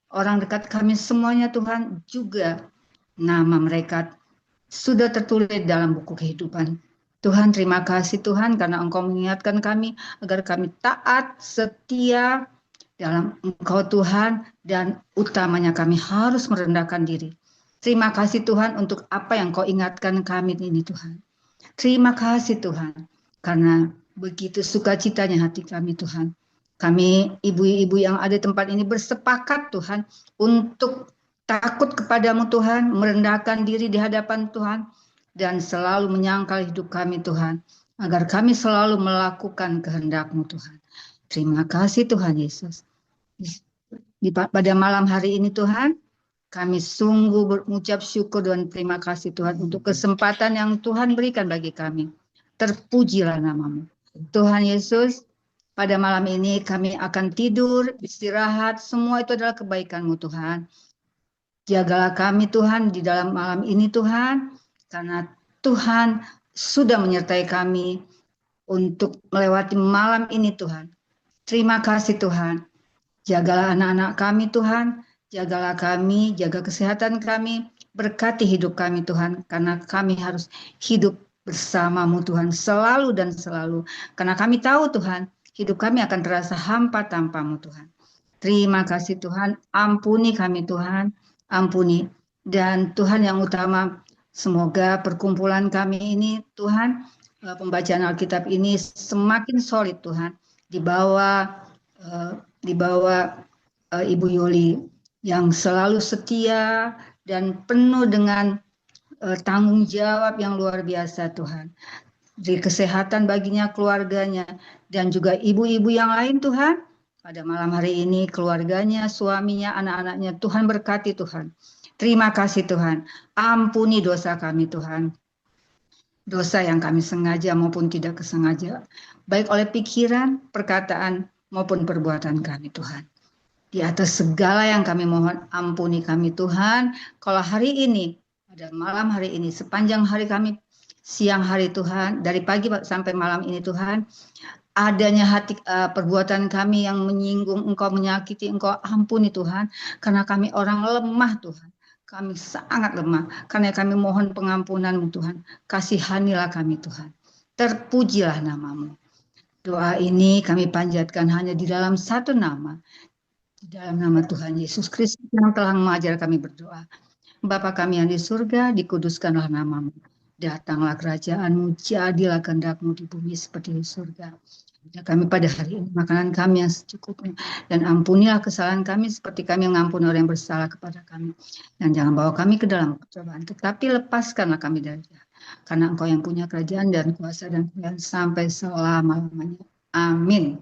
orang dekat kami semuanya Tuhan juga nama mereka sudah tertulis dalam buku kehidupan. Tuhan, terima kasih Tuhan karena Engkau mengingatkan kami agar kami taat, setia dalam Engkau Tuhan, dan utamanya kami harus merendahkan diri. Terima kasih Tuhan untuk apa yang Kau ingatkan kami ini Tuhan. Terima kasih Tuhan karena begitu sukacitanya hati kami Tuhan. Kami ibu-ibu yang ada di tempat ini bersepakat Tuhan untuk takut kepadamu Tuhan, merendahkan diri di hadapan Tuhan, dan selalu menyangkal hidup kami Tuhan, agar kami selalu melakukan kehendak-Mu Tuhan. Terima kasih Tuhan Yesus. pada malam hari ini Tuhan, kami sungguh berucap syukur dan terima kasih Tuhan untuk kesempatan yang Tuhan berikan bagi kami. Terpujilah namamu. Tuhan Yesus, pada malam ini kami akan tidur, istirahat, semua itu adalah kebaikan-Mu Tuhan. Jagalah kami Tuhan di dalam malam ini Tuhan, karena Tuhan sudah menyertai kami untuk melewati malam ini Tuhan. Terima kasih Tuhan. Jagalah anak-anak kami Tuhan, jagalah kami, jaga kesehatan kami, berkati hidup kami Tuhan, karena kami harus hidup bersama-Mu Tuhan, selalu dan selalu. Karena kami tahu Tuhan, hidup kami akan terasa hampa tanpa-Mu Tuhan. Terima kasih Tuhan, ampuni kami Tuhan, ampuni. Dan Tuhan yang utama, semoga perkumpulan kami ini Tuhan, pembacaan Alkitab ini semakin solid Tuhan, di bawah Ibu Yuli yang selalu setia dan penuh dengan tanggung jawab yang luar biasa Tuhan. Di kesehatan baginya, keluarganya, dan juga ibu-ibu yang lain Tuhan. Pada malam hari ini keluarganya, suaminya, anak-anaknya, Tuhan berkati Tuhan. Terima kasih Tuhan. Ampuni dosa kami Tuhan. Dosa yang kami sengaja maupun tidak kesengaja. Baik oleh pikiran, perkataan, maupun perbuatan kami Tuhan. Di atas segala yang kami mohon, ampuni kami Tuhan. Kalau hari ini, pada malam hari ini, sepanjang hari kami, siang hari Tuhan, dari pagi sampai malam ini Tuhan, adanya perbuatan kami yang menyinggung Engkau, menyakiti Engkau, ampuni Tuhan. Karena kami orang lemah Tuhan. Kami sangat lemah. Karena kami mohon pengampunan-Mu Tuhan. Kasihanilah kami Tuhan. Terpujilah namamu. Doa ini kami panjatkan hanya di dalam satu nama. Di dalam nama Tuhan Yesus Kristus yang telah mengajar kami berdoa. Bapa kami yang di surga, dikuduskanlah namamu. Datanglah kerajaan-Mu, jadilah kehendak-Mu di bumi seperti di surga. Kami pada hari ini makanan kami yang secukupnya, dan ampunilah kesalahan kami seperti kami mengampuni orang yang bersalah kepada kami. Dan jangan bawa kami ke dalam percobaan, tetapi lepaskanlah kami dari jahat. Karena Engkau yang punya kerajaan dan kuasa dan kemuliaan sampai selama-lamanya. Amin.